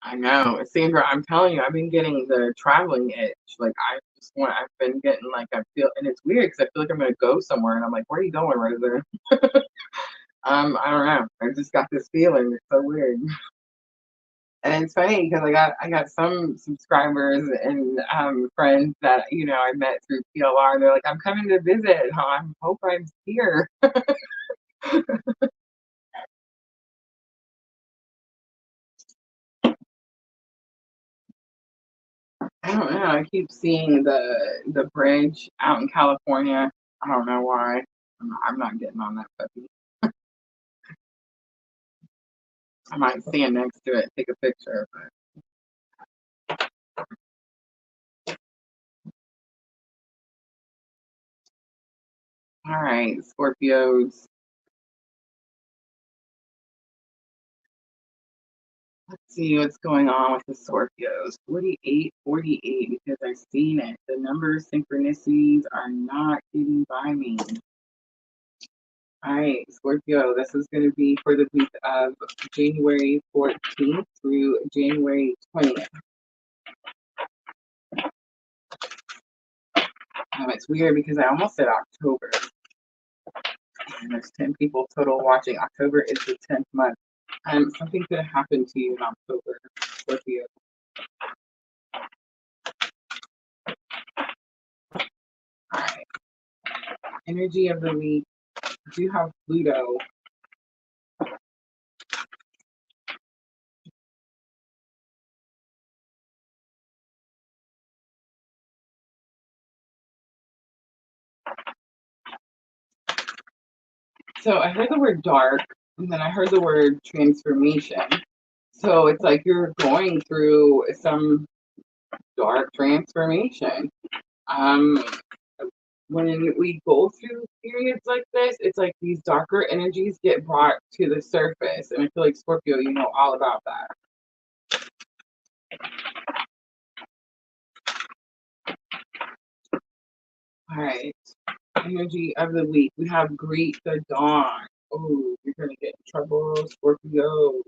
I know, Sandra. I'm telling you, I've been getting the traveling itch. Like I've been getting like I feel, and it's weird because I feel like I'm gonna go somewhere, and I'm like, where are you going, Rosa? I don't know. I just got this feeling. It's so weird. And it's funny because I got some subscribers and friends that I met through PLR. And they're like, "I'm coming to visit. I hope I'm here." I don't know. I keep seeing the bridge out in California. I don't know why. I'm not getting on that puppy. I might stand next to it, take a picture. But all right, Scorpios. Let's see what's going on with the Scorpios. 48, 48, because I've seen it. The number of synchronicities are not getting by me. All right, Scorpio, this is going to be for the week of January 14th through January 20th. It's weird because I almost said October. And there's 10 people total watching. October is the 10th month. Something could happen to you in October, Scorpio. All right. Energy of the week. Do have Pluto. So I heard the word dark, and then I heard the word transformation. So it's like you're going through some dark transformation. Um, when we go through periods like this, it's like these darker energies get brought to the surface. And I feel like Scorpio, you know all about that. All right. Energy of the week. We have greet the dawn. Oh, you're gonna get in trouble, Scorpio.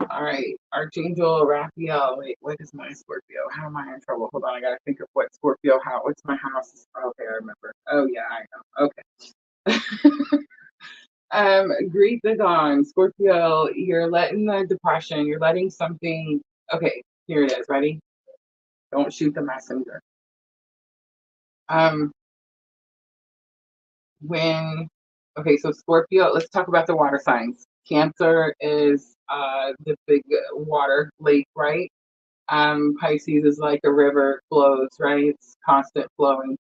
All right, Archangel Raphael. Wait, what is my Scorpio? How am I in trouble? Hold on, I gotta think of what Scorpio house. What's my house? Okay, I remember. Oh yeah, I know. Okay. Greet the dawn, Scorpio. You're letting the depression. You're letting something. Okay, here it is. Ready? Don't shoot the messenger. Um, when okay, so Scorpio, let's talk about the water signs. Cancer is the big water lake, right? Pisces is like a river, flows, right? It's constant flowing.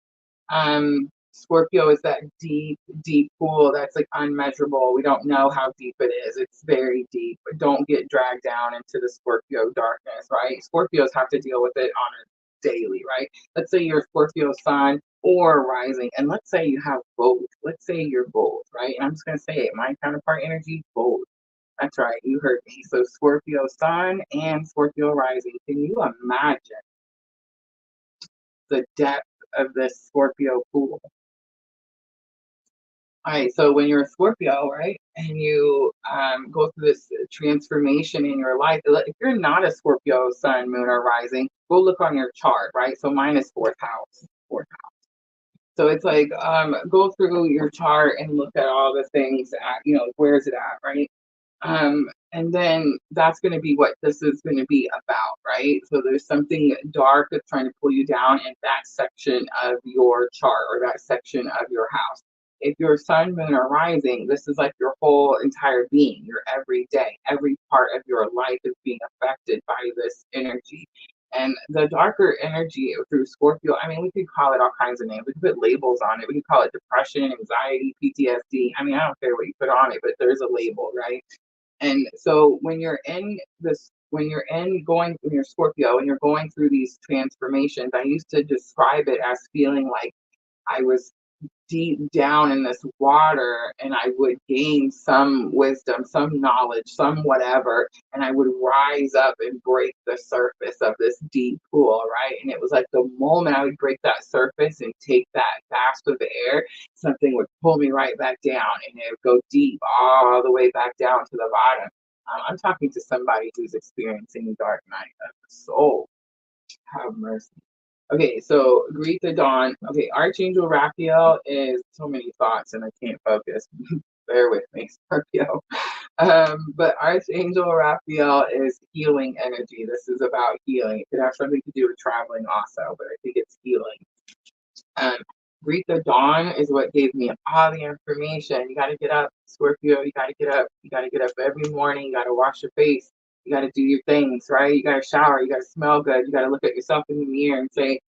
Scorpio is that deep, deep pool that's like unmeasurable. We don't know how deep it is. It's very deep. But don't get dragged down into the Scorpio darkness, right? Scorpios have to deal with it on a daily, right? Let's say you're a Scorpio sun or rising, and let's say you have both. Let's say you're both, right? And I'm just gonna say it, my counterpart energy, both. That's right, you heard me. So Scorpio sun and Scorpio rising. Can you imagine the depth of this Scorpio pool? All right, so when you're a Scorpio, right, and you go through this transformation in your life, if you're not a Scorpio sun, moon, or rising, go look on your chart, right? So mine is fourth house, fourth house. So it's like go through your chart and look at all the things at, where's it at, right? And then that's going to be what this is going to be about, right? So there's something dark that's trying to pull you down in that section of your chart or that section of your house. If you're sun, moon, or rising, this is like your whole entire being, your everyday, every part of your life is being affected by this energy. And the darker energy through Scorpio, I mean, we could call it all kinds of names. We could put labels on it. We could call it depression, anxiety, PTSD. I mean, I don't care what you put on it, but there's a label, right? And so when you're Scorpio and you're going through these transformations, I used to describe it as feeling like I was deep down in this water and I would gain some wisdom, some knowledge, some whatever, and I would rise up and break the surface of this deep pool, right? And it was like the moment I would break that surface and take that gasp of air, something would pull me right back down and it would go deep all the way back down to the bottom. I'm talking to somebody who's experiencing dark night of the soul. Have mercy. Okay, so greet the dawn. Okay, Archangel Raphael is so many thoughts and I can't focus. Bear with me, Scorpio. But Archangel Raphael is healing energy. This is about healing. It could have something to do with traveling also, but I think it's healing. Um, Greet the dawn is what gave me all the information. You got to get up, Scorpio. You got to get up. You got to get up every morning. You got to wash your face. You got to do your things, right? You got to shower. You got to smell good. You got to look at yourself in the mirror and say,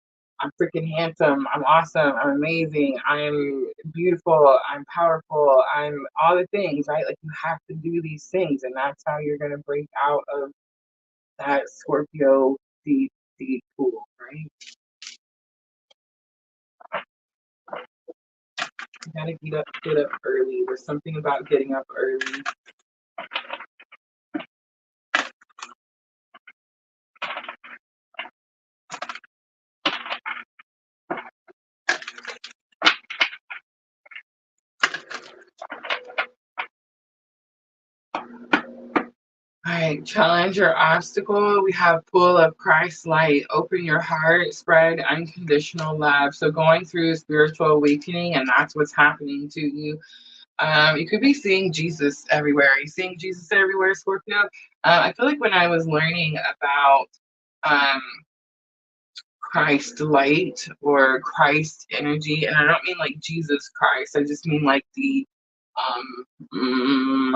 I'm freaking handsome. I'm awesome. I'm amazing. I'm beautiful. I'm powerful. I'm all the things, right? Like you have to do these things. And that's how you're going to break out of that Scorpio deep, deep pool, right? You gotta get up early. There's something about getting up early. All right, challenge or obstacle. We have full of Christ light. Open your heart, spread unconditional love. So going through spiritual awakening, and that's what's happening to you. You could be seeing Jesus everywhere. Are you seeing Jesus everywhere, Scorpio? I feel like when I was learning about um, Christ light or Christ energy, and I don't mean like Jesus Christ. I just mean like the I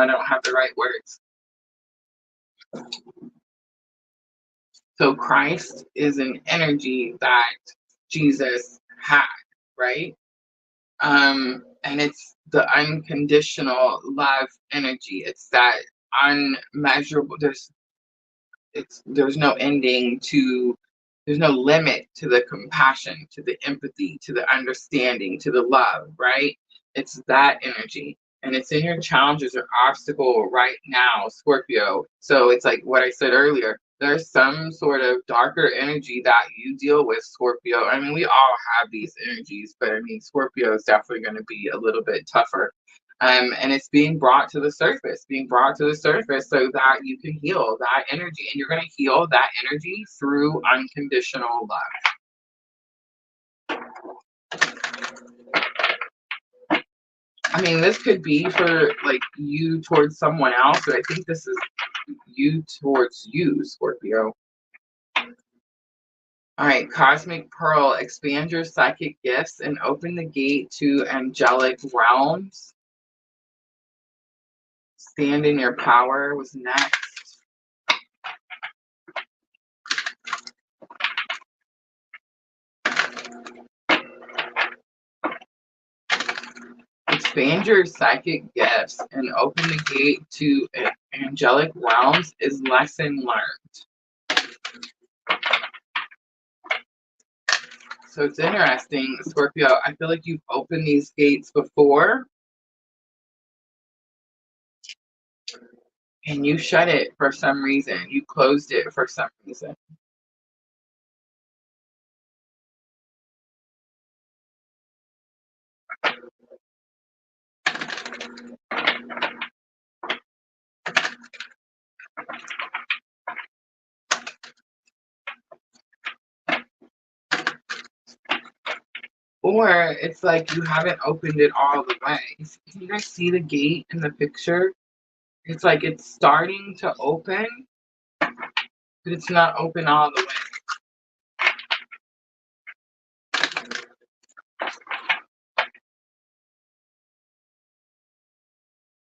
don't have the right words. So Christ is an energy that Jesus had, right? And it's the unconditional love energy. It's that unmeasurable, there's no ending to, there's no limit to the compassion, to the empathy, to the understanding, to the love, right? It's that energy. And it's in your challenges or obstacle right now, Scorpio. So it's like what I said earlier. There's some sort of darker energy that you deal with, Scorpio. I mean, we all have these energies, but I mean, Scorpio is definitely going to be a little bit tougher. And it's being brought to the surface, so that you can heal that energy. And you're going to heal that energy through unconditional love. I mean, this could be for like you towards someone else, but I think this is you towards you, Scorpio. All right, Cosmic Pearl, expand your psychic gifts and open the gate to angelic realms. Stand in your power was next. Expand your psychic gifts and open the gate to angelic realms is lesson learned. So it's interesting, Scorpio. I feel like you've opened these gates before and you shut it for some reason. You closed it for some reason. Or it's like you haven't opened it all the way. Can you guys see the gate in the picture? It's like it's starting to open, but it's not open all the way.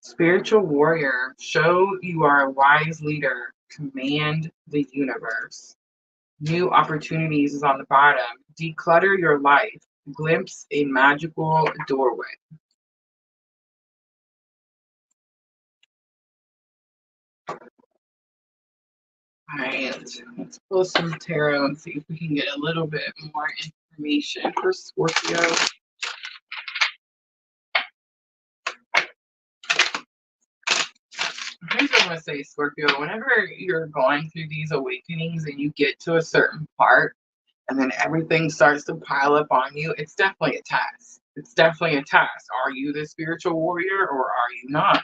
Spiritual warrior, show you are a wise leader. Command the universe. New opportunities is on the bottom. Declutter your life. Glimpse a magical doorway. All right, let's pull some tarot and see if we can get a little bit more information for Scorpio. Here's what I'm going to say, Scorpio. Whenever you're going through these awakenings and you get to a certain part and then everything starts to pile up on you, it's definitely a task. It's definitely a task. Are you the spiritual warrior or are you not?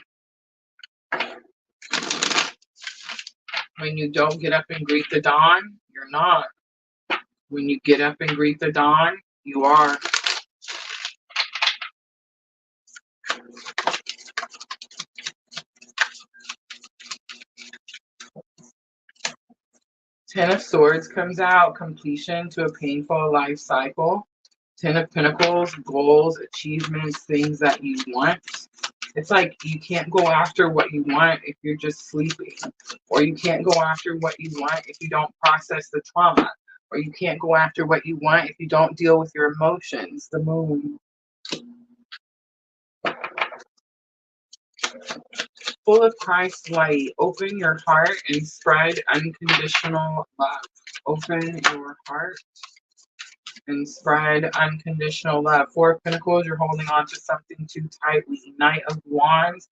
When you don't get up and greet the dawn, you're not. When you get up and greet the dawn, you are. Ten of Swords comes out, completion to a painful life cycle. Ten of Pentacles, goals, achievements, things that you want. It's like you can't go after what you want if you're just sleeping. Or you can't go after what you want if you don't process the trauma. Or you can't go after what you want if you don't deal with your emotions. The Moon. Full of Christ's light. Open your heart and spread unconditional love. Open your heart and spread unconditional love. Four of Pentacles, you're holding on to something too tightly. Knight of Wands,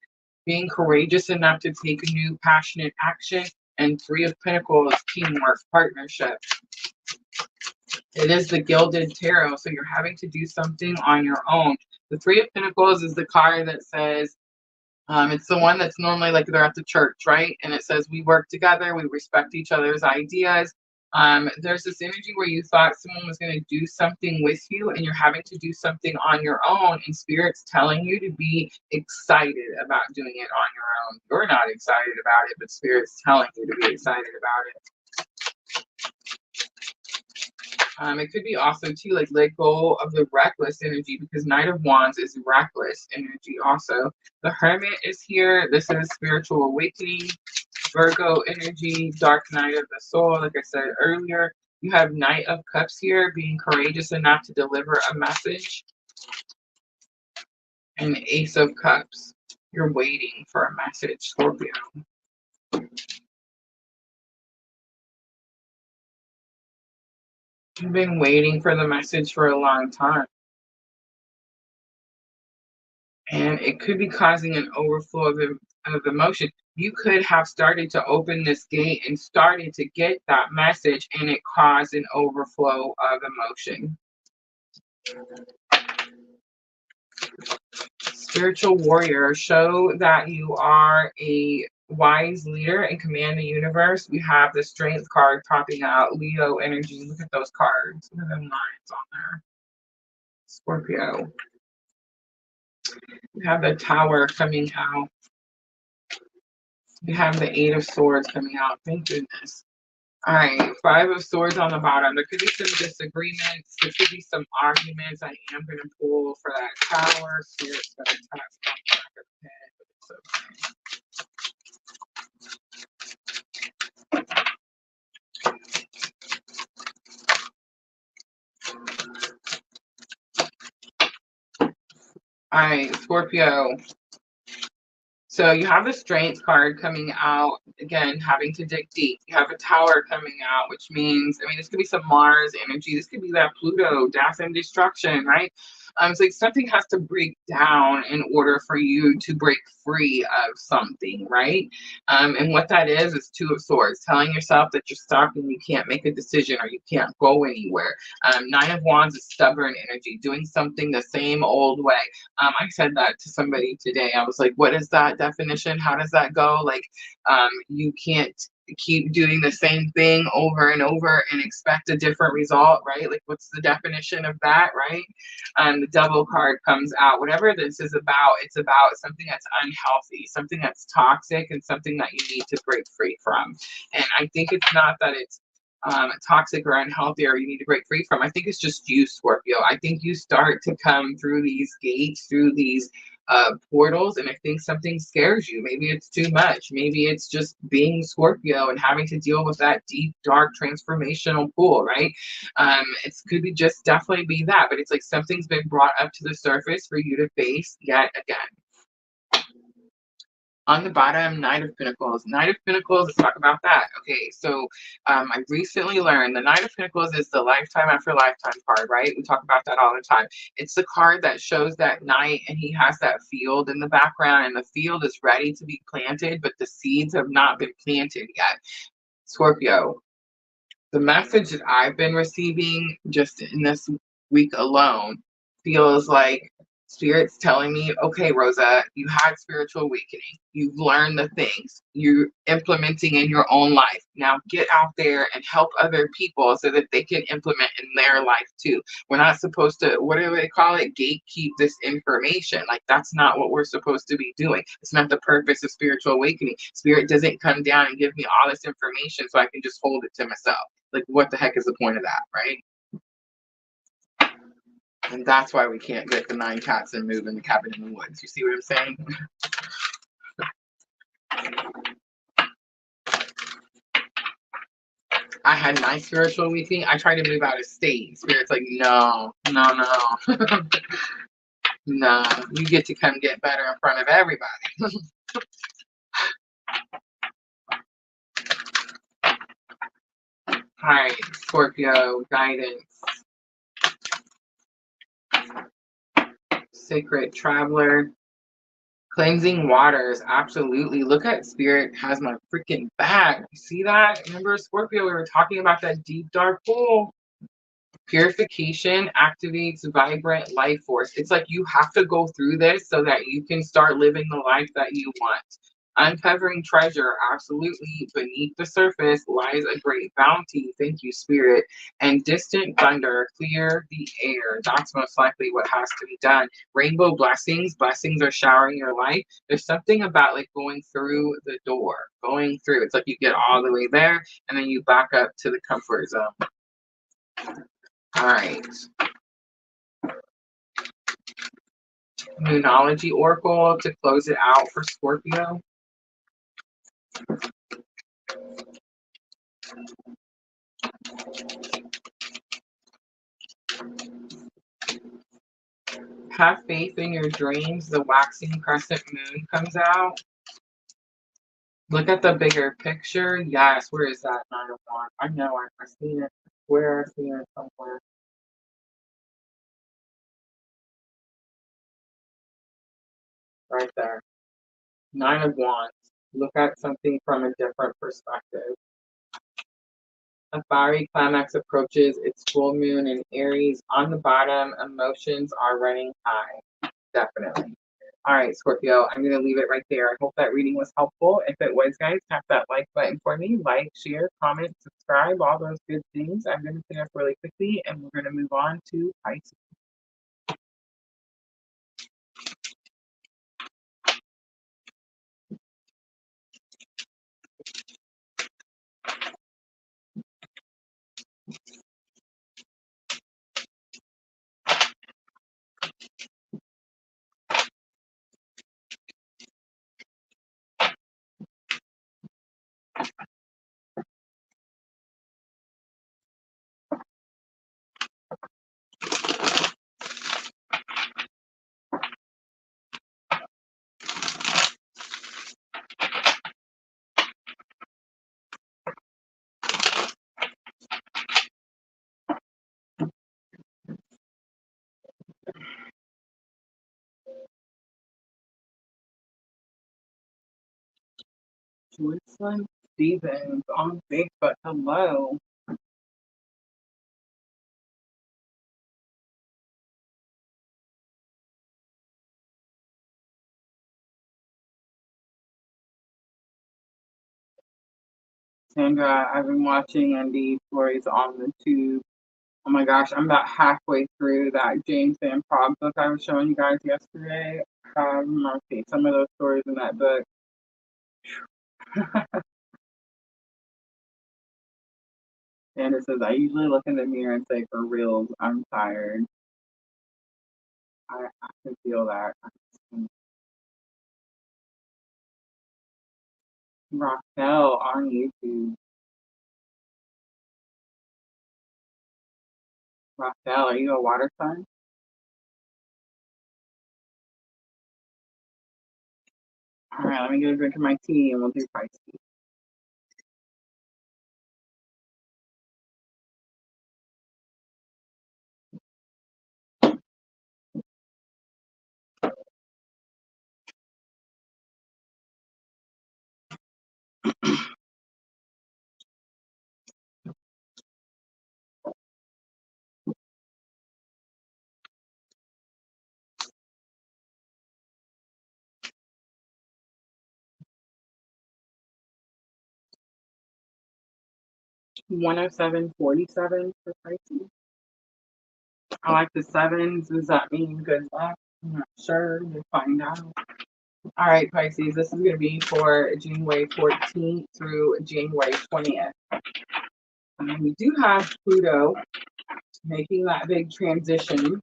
being courageous enough to take a new passionate action. And Three of Pentacles, teamwork, partnership. It is the Gilded Tarot, so you're having to do something on your own. The Three of Pentacles is the card that says, it's the one that's normally like they're at the church, right? And it says, we work together, we respect each other's ideas. There's this energy where you thought someone was going to do something with you and you're having to do something on your own, and Spirit's telling you to be excited about doing it on your own. You're not excited about it, but Spirit's telling you to be excited about it. It could be also too like let go of the reckless energy, because Knight of Wands is reckless energy also. The Hermit is here. This is spiritual awakening. Virgo energy, dark night of the soul. Like I said earlier, you have Knight of Cups here, being courageous enough to deliver a message. And Ace of Cups. You're waiting for a message, Scorpio. You've been waiting for the message for a long time. And it could be causing an overflow of emotion. You could have started to open this gate and started to get that message, and it caused an overflow of emotion. Spiritual warrior, show that you are a wise leader and command the universe. We have the strength card topping out. Leo energy. Look at those cards. Look at them lines on there. Scorpio. We have the tower coming out. We have the Eight of Swords coming out. Thank goodness. All right, Five of Swords on the bottom. There could be some disagreements. There could be some arguments. I am going to pull for that tower. Spirit's going to tap on the back of the head. But it's okay. All right, Scorpio. So you have the Strength card coming out, again, having to dig deep. You have a Tower coming out, which means, I mean, this could be some Mars energy. This could be that Pluto, death and destruction, right? It's like something has to break down in order for you to break free of something, right? And what that is Two of Swords, telling yourself that you're stuck and you can't make a decision or you can't go anywhere. Nine of Wands is stubborn energy, doing something the same old way. I said that to somebody today. I was like, what is that definition? How does that go? Like, you can't keep doing the same thing over and over and expect a different result, right? Like, what's the definition of that, right? The Devil card comes out. Whatever this is about, it's about something that's unhealthy, something that's toxic, and something that you need to break free from. And I think it's not that it's toxic or unhealthy or you need to break free from. I think it's just you, Scorpio. I think you start to come through these gates, through these portals, and I think something scares you. Maybe it's too much. Maybe it's just being Scorpio and having to deal with that deep, dark, transformational pool, right? It could be just definitely be that, but it's like something's been brought up to the surface for you to face yet again. On the bottom, Knight of Pentacles. Knight of Pentacles, let's talk about that. Okay, so I recently learned the Knight of Pentacles is the lifetime after lifetime card, right? We talk about that all the time. It's the card that shows that knight, and he has that field in the background, and the field is ready to be planted, but the seeds have not been planted yet. Scorpio, the message that I've been receiving just in this week alone feels like Spirit's telling me, okay, Rosa, you had spiritual awakening. You've learned the things you're implementing in your own life. Now get out there and help other people so that they can implement in their life too. We're not supposed to, what do they call it? Gatekeep this information. Like, that's not what we're supposed to be doing. It's not the purpose of spiritual awakening. Spirit doesn't come down and give me all this information so I can just hold it to myself. Like, what the heck is the point of that, right? And that's why we can't get the 9 cats and move in the cabin in the woods. You see what I'm saying? I had my spiritual awakening. I tried to move out of state. Spirit's like, no. No, you get to come get better in front of everybody. Hi, Scorpio, guidance. Sacred Traveler. Cleansing waters, absolutely. Look at Spirit has my freaking back. You see that? Remember, Scorpio, we were talking about that deep, dark pool. Purification activates vibrant life force. It's like you have to go through this so that you can start living the life that you want. Uncovering treasure, absolutely. Beneath the surface lies a great bounty. Thank you, Spirit. And distant thunder, clear the air. That's most likely what has to be done. Rainbow blessings. Blessings are showering your life. There's something about like going through the door, going through. It's like you get all the way there and then you back up to the comfort zone. All right. Moonology Oracle to close it out for Scorpio. Have faith in your dreams. The waxing crescent moon comes out. Look at the bigger picture. Yes, where is that 9 of Wands? I know I've seen it. Where I've seen it somewhere. Right there. 9 of Wands. Look at something from a different perspective. A fiery climax approaches its full moon in Aries. On the bottom, emotions are running high. Definitely. All right, Scorpio, I'm going to leave it right there. I hope that reading was helpful. If it was, guys, tap that like button for me. Like, share, comment, subscribe, all those good things. I'm going to clean up really quickly, and we're going to move on to Pisces. Joycelyn Stevens on Facebook. Hello. Sandra, I've been watching Andy stories on the tube. Oh my gosh, I'm about halfway through that James Van Prague book I was showing you guys yesterday. Mercy, some of those stories in that book. Sandra says, I usually look in the mirror and say, for reals, I'm tired. I can feel that. Raquel on YouTube. Raquel, are you a water sign? All right, let me get a drink of my tea and we'll do Pisces. 107.47 for Pisces. I like the sevens. Does that mean good luck? I'm not sure. We'll find out. All right, Pisces, this is going to be for January 14th through January 20th. We do have Pluto making that big transition.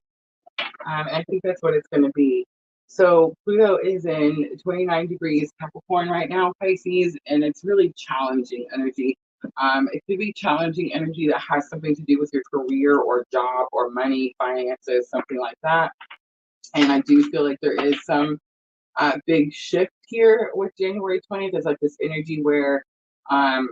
I think that's what it's going to be. So Pluto is in 29 degrees Capricorn right now, Pisces, and it's really challenging energy. It could be challenging energy that has something to do with your career or job or money, finances, something like that. And I do feel like there is some big shift here with January 20th. There's like this energy where um,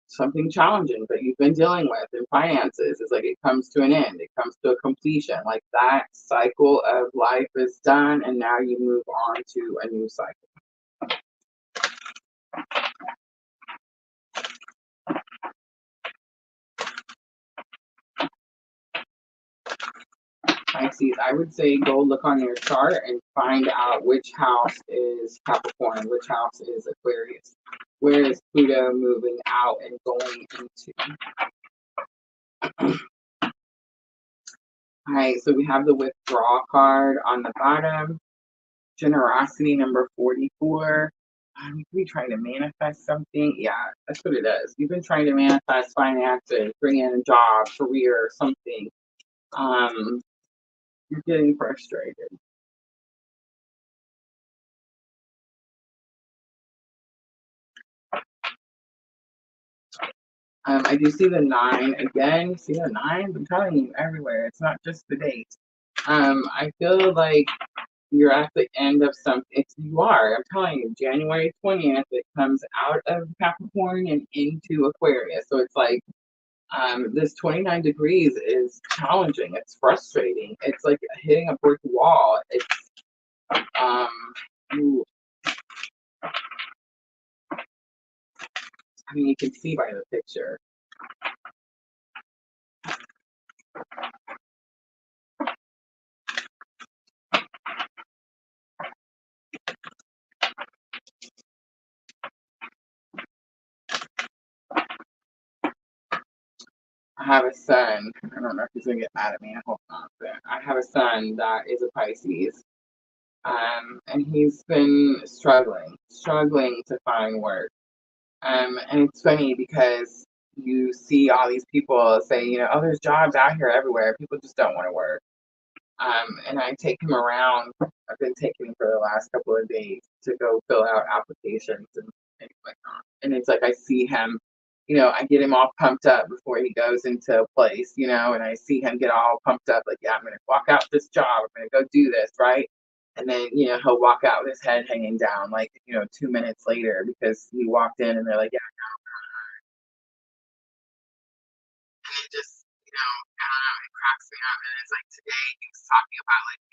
something challenging that you've been dealing with in finances is like it comes to an end, it comes to a completion. Like that cycle of life is done, and now you move on to a new cycle. Pisces, I would say go look on your chart and find out which house is Capricorn, which house is Aquarius. Where is Pluto moving out and going into? All right, so we have the withdraw card on the bottom. Generosity number 44. You could be trying to manifest something. Yeah, that's what it is. You've been trying to manifest finances, bring in a job, career, something. You're getting frustrated. I do see the 9 again. See the 9? I'm telling you, everywhere. It's not just the date. I feel like you're at the end of something. You are. I'm telling you, January 20th, it comes out of Capricorn and into Aquarius. So it's like this 29 degrees is challenging. It's frustrating. It's like hitting a brick wall. It's you, I mean, you can see by the picture. I have a son. I don't know if he's gonna get mad at me. I hope not. But I have a son that is a Pisces, and he's been struggling to find work. And it's funny because you see all these people say, oh, there's jobs out here everywhere. People just don't want to work. And I take him around. I've been taking him for the last couple of days to go fill out applications and things like that. And it's like I see him, I get him all pumped up before he goes into a place, and I see him get all pumped up, like, yeah, I'm gonna walk out this job, I'm gonna go do this, right? And then, he'll walk out with his head hanging down, like, 2 minutes later because he walked in and they're like, yeah, and it just, I don't know, it cracks me up. And it's like today he was talking about like,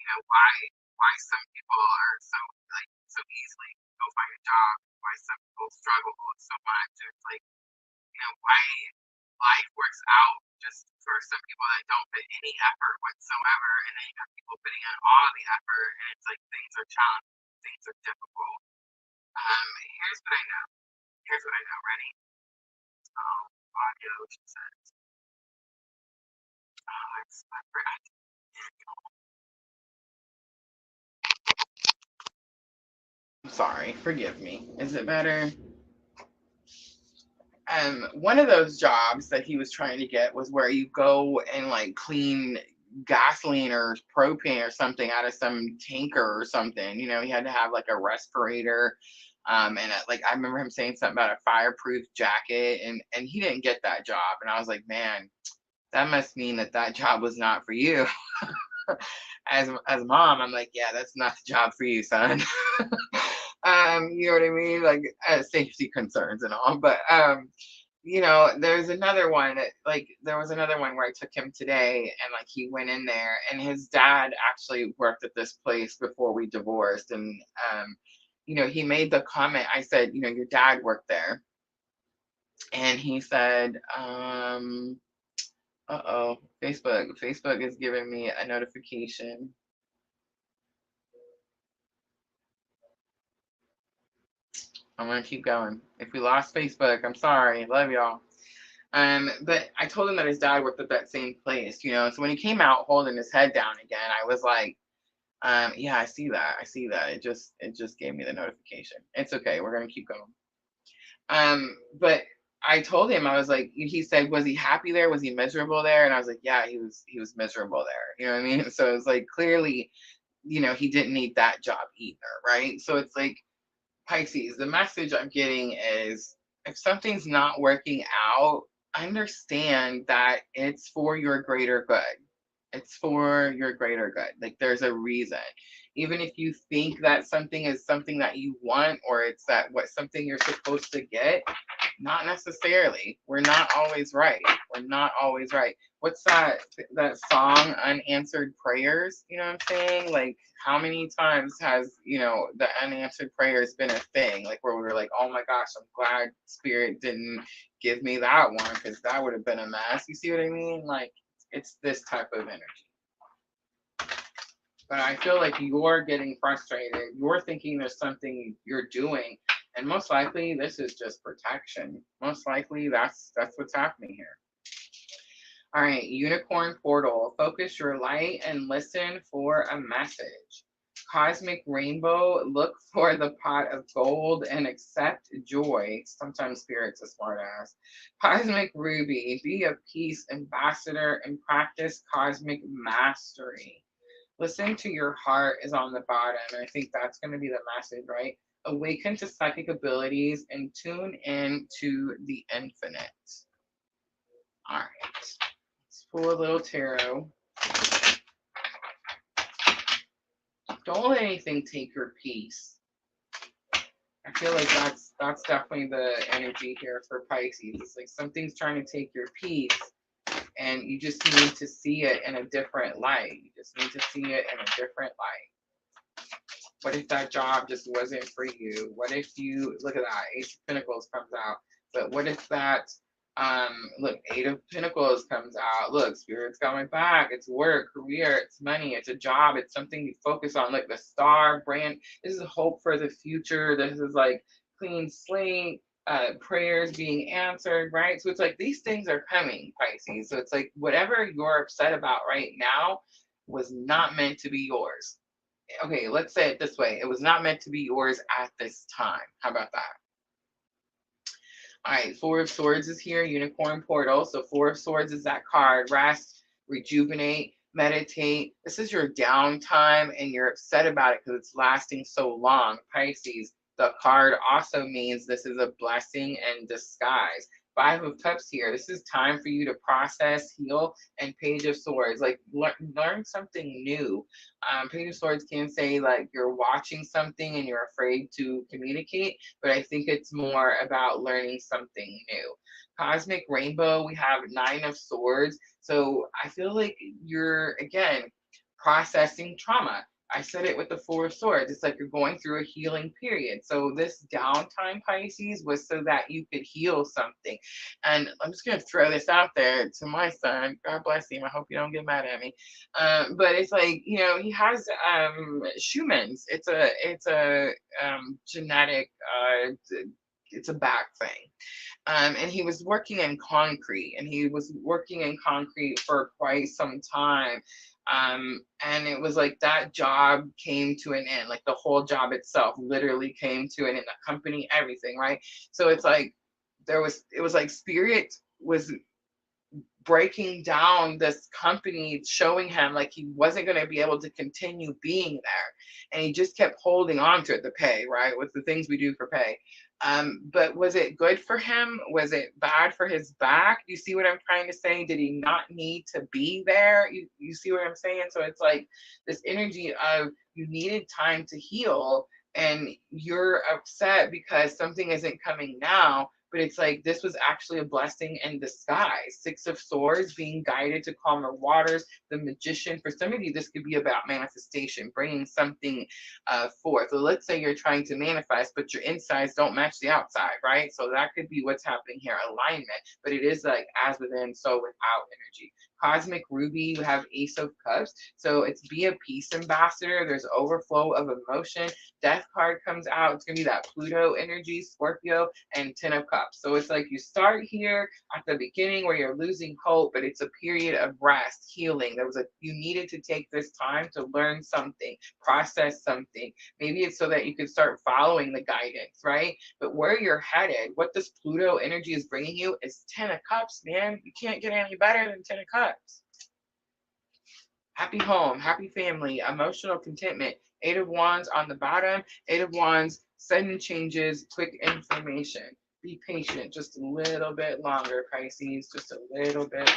why some people are so like so easily go find a job, why some people struggle so much. It's like, why life works out just for some people that don't put any effort whatsoever, and then you have people putting in all the effort, and it's like things are challenging, things are difficult. Here's what I know. Here's what I know. Ready? Audio, she says. I forgot. I'm sorry, forgive me. Is it better? One of those jobs that he was trying to get was where you go and like clean gasoline or propane or something out of some tanker or something. He had to have like a respirator. And like I remember him saying something about a fireproof jacket, and he didn't get that job. And I was like, man, that must mean that job was not for you. As a mom, I'm like, yeah, that's not the job for you, son. You know what I mean? Like safety concerns and all. But there's another one there was another one where I took him today, and like he went in there, and his dad actually worked at this place before we divorced. And he made the comment. I said, your dad worked there. And he said, uh-oh, Facebook is giving me a notification. I'm gonna keep going. If we lost Facebook, I'm sorry. Love y'all. But I told him that his dad worked at that same place, So when he came out holding his head down again, I was like, yeah, I see that. I see that. It just gave me the notification. It's okay. We're gonna keep going. But I told him, I was like, he said, was he happy there? Was he miserable there? And I was like, yeah, he was miserable there. You know what I mean? So it's like clearly, he didn't need that job either, right? So it's like Pisces, the message I'm getting is if something's not working out, understand that it's for your greater good. It's for your greater good. Like there's a reason. Even if you think that something is something that you want, or it's that what something you're supposed to get, not necessarily. We're not always right. We're not always right. What's that song, Unanswered Prayers? You know what I'm saying? Like how many times has, the unanswered prayers been a thing? Like where we were like, oh my gosh, I'm glad Spirit didn't give me that one because that would have been a mess. You see what I mean? Like it's this type of energy. But I feel like you're getting frustrated. You're thinking there's something you're doing, and most likely this is just protection. Most likely that's what's happening here. All right, Unicorn Portal. Focus your light and listen for a message. Cosmic Rainbow. Look for the pot of gold and accept joy. Sometimes Spirit's a smart ass. Cosmic Ruby. Be a peace ambassador and practice cosmic mastery. Listen to your heart is on the bottom. And I think that's going to be the message, right? Awaken to psychic abilities and tune in to the infinite. All right. Let's pull a little tarot. Don't let anything take your peace. I feel like that's definitely the energy here for Pisces. It's like something's trying to take your peace, and you just need to see it in a different light. You just need to see it in a different light. What if that job just wasn't for you? What if you, look at that, Ace of Pentacles comes out. But what if that, look, Eight of Pentacles comes out. Look, Spirit's coming back. It's work, career, it's money, it's a job, it's something you focus on. Like the star brand, this is hope for the future. This is like clean slate, prayers being answered, right? So it's like these things are coming, Pisces. So it's like whatever you're upset about right now was not meant to be yours. Okay, let's say it this way. It was not meant to be yours at this time. How about that? All right, Four of Swords is here, Unicorn Portal. So Four of Swords is that card. Rest, rejuvenate, meditate. This is your downtime and you're upset about it because it's lasting so long. Pisces, the card also means this is a blessing in disguise. Five of Cups here. This is time for you to process, heal, and Page of Swords. Like learn something new. Page of Swords can say like you're watching something and you're afraid to communicate, but I think it's more about learning something new. Cosmic Rainbow, we have Nine of Swords. So I feel like you're, again, processing trauma. I said it with the Four of Swords. It's like you're going through a healing period. So this downtime, Pisces, was so that you could heal something. And I'm just going to throw this out there to my son. God bless him. I hope you don't get mad at me. But it's like, you know, he has Schumann's. It's a genetic, it's a back thing. And he was working in concrete, and he was working in concrete for quite some time. And it was like that job came to an end, like the whole job itself literally came to an end, the company, everything, right? So it's like it was like Spirit was breaking down this company, showing him like he wasn't going to be able to continue being there. And he just kept holding on to it, the pay, right? With the things we do for pay. But was it good for him? Was it bad for his back? You see what I'm trying to say? Did he not need to be there? You see what I'm saying? So it's like this energy of you needed time to heal and you're upset because something isn't coming now. But it's like this was actually a blessing in disguise. Six of Swords, being guided to calmer waters. The Magician, for some of you, this could be about manifestation, bringing something forth. So let's say you're trying to manifest, but your insides don't match the outside, right? So that could be what's happening here, alignment. But it is like as within, so without energy. Cosmic Ruby, you have Ace of Cups. So it's be a peace ambassador. There's overflow of emotion. Death card comes out. It's going to be that Pluto energy, Scorpio, and Ten of Cups. So it's like you start here at the beginning where you're losing hope, but it's a period of rest, healing. You needed to take this time to learn something, process something. Maybe it's so that you could start following the guidance, right? But where you're headed, what this Pluto energy is bringing you is Ten of Cups, man. You can't get any better than Ten of Cups. Happy home, happy family, emotional contentment. Eight of Wands on the bottom. Eight of Wands, sudden changes, quick information. Be patient just a little bit longer, Pisces, just a little bit longer.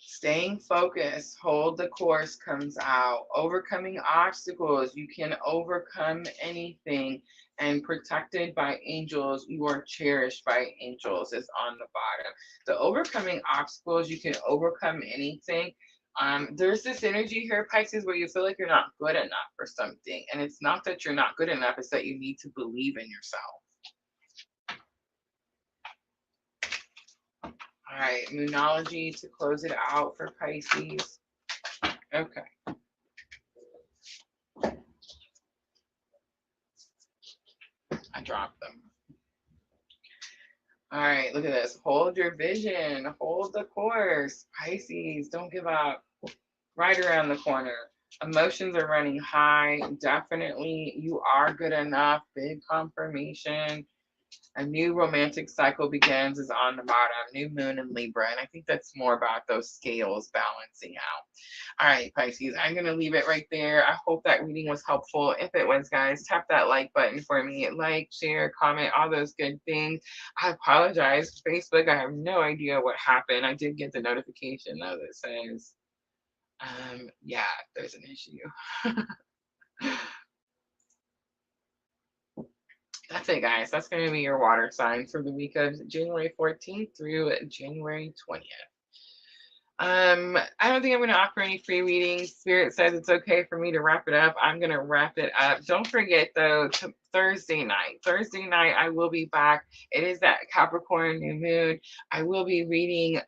Staying focused, hold the course comes out. Overcoming obstacles, you can overcome anything. And protected by angels, you are cherished by angels is on the bottom. So overcoming obstacles, you can overcome anything. There's this energy here, Pisces, where you feel like you're not good enough for something. And it's not that you're not good enough, it's that you need to believe in yourself. All right, Moonology to close it out for Pisces. Okay. I dropped them. All right, look at this. Hold your vision. Hold the course. Pisces, don't give up. Right around the corner. Emotions are running high. Definitely, you are good enough. Big confirmation. A new romantic cycle begins is on the bottom. New moon in Libra. And I think that's more about those scales balancing out. All right, Pisces, I'm going to leave it right there. I hope that reading was helpful. If it was, guys, tap that like button for me. Like, share, comment, all those good things. I apologize. Facebook, I have no idea what happened. I did get the notification, though, that says, yeah, there's an issue. That's it, guys. That's going to be your water signs for the week of January 14th through January 20th. I don't think I'm going to offer any free readings. Spirit says it's okay for me to wrap it up. I'm going to wrap it up. Don't forget, though, Thursday night. Thursday night, I will be back. It is that Capricorn new moon. I will be reading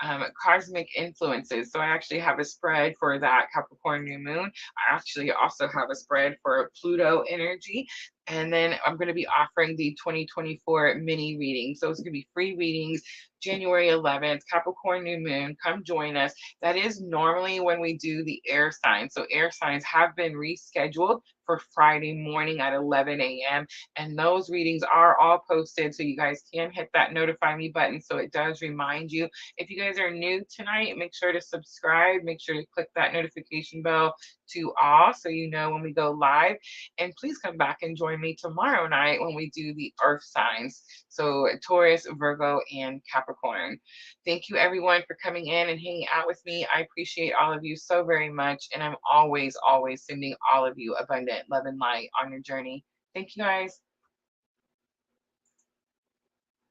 cosmic influences. So I actually have a spread for that Capricorn new moon. I actually also have a spread for Pluto energy. And then I'm going to be offering the 2024 mini readings. Those are going to be free readings. January 11th, Capricorn new moon. Come join us. That is normally when we do the air signs. So air signs have been rescheduled for Friday morning at 11 a.m. And those readings are all posted. So you guys can hit that notify me button so it does remind you. If you guys are new tonight, make sure to subscribe. Make sure to click that notification bell to all so you know when we go live. And please come back and join me tomorrow night when we do the earth signs. So Taurus, Virgo, and Capricorn. Thank you everyone for coming in and hanging out with me. I appreciate all of you so very much. And I'm always, always sending all of you abundant love and light on your journey. Thank you guys.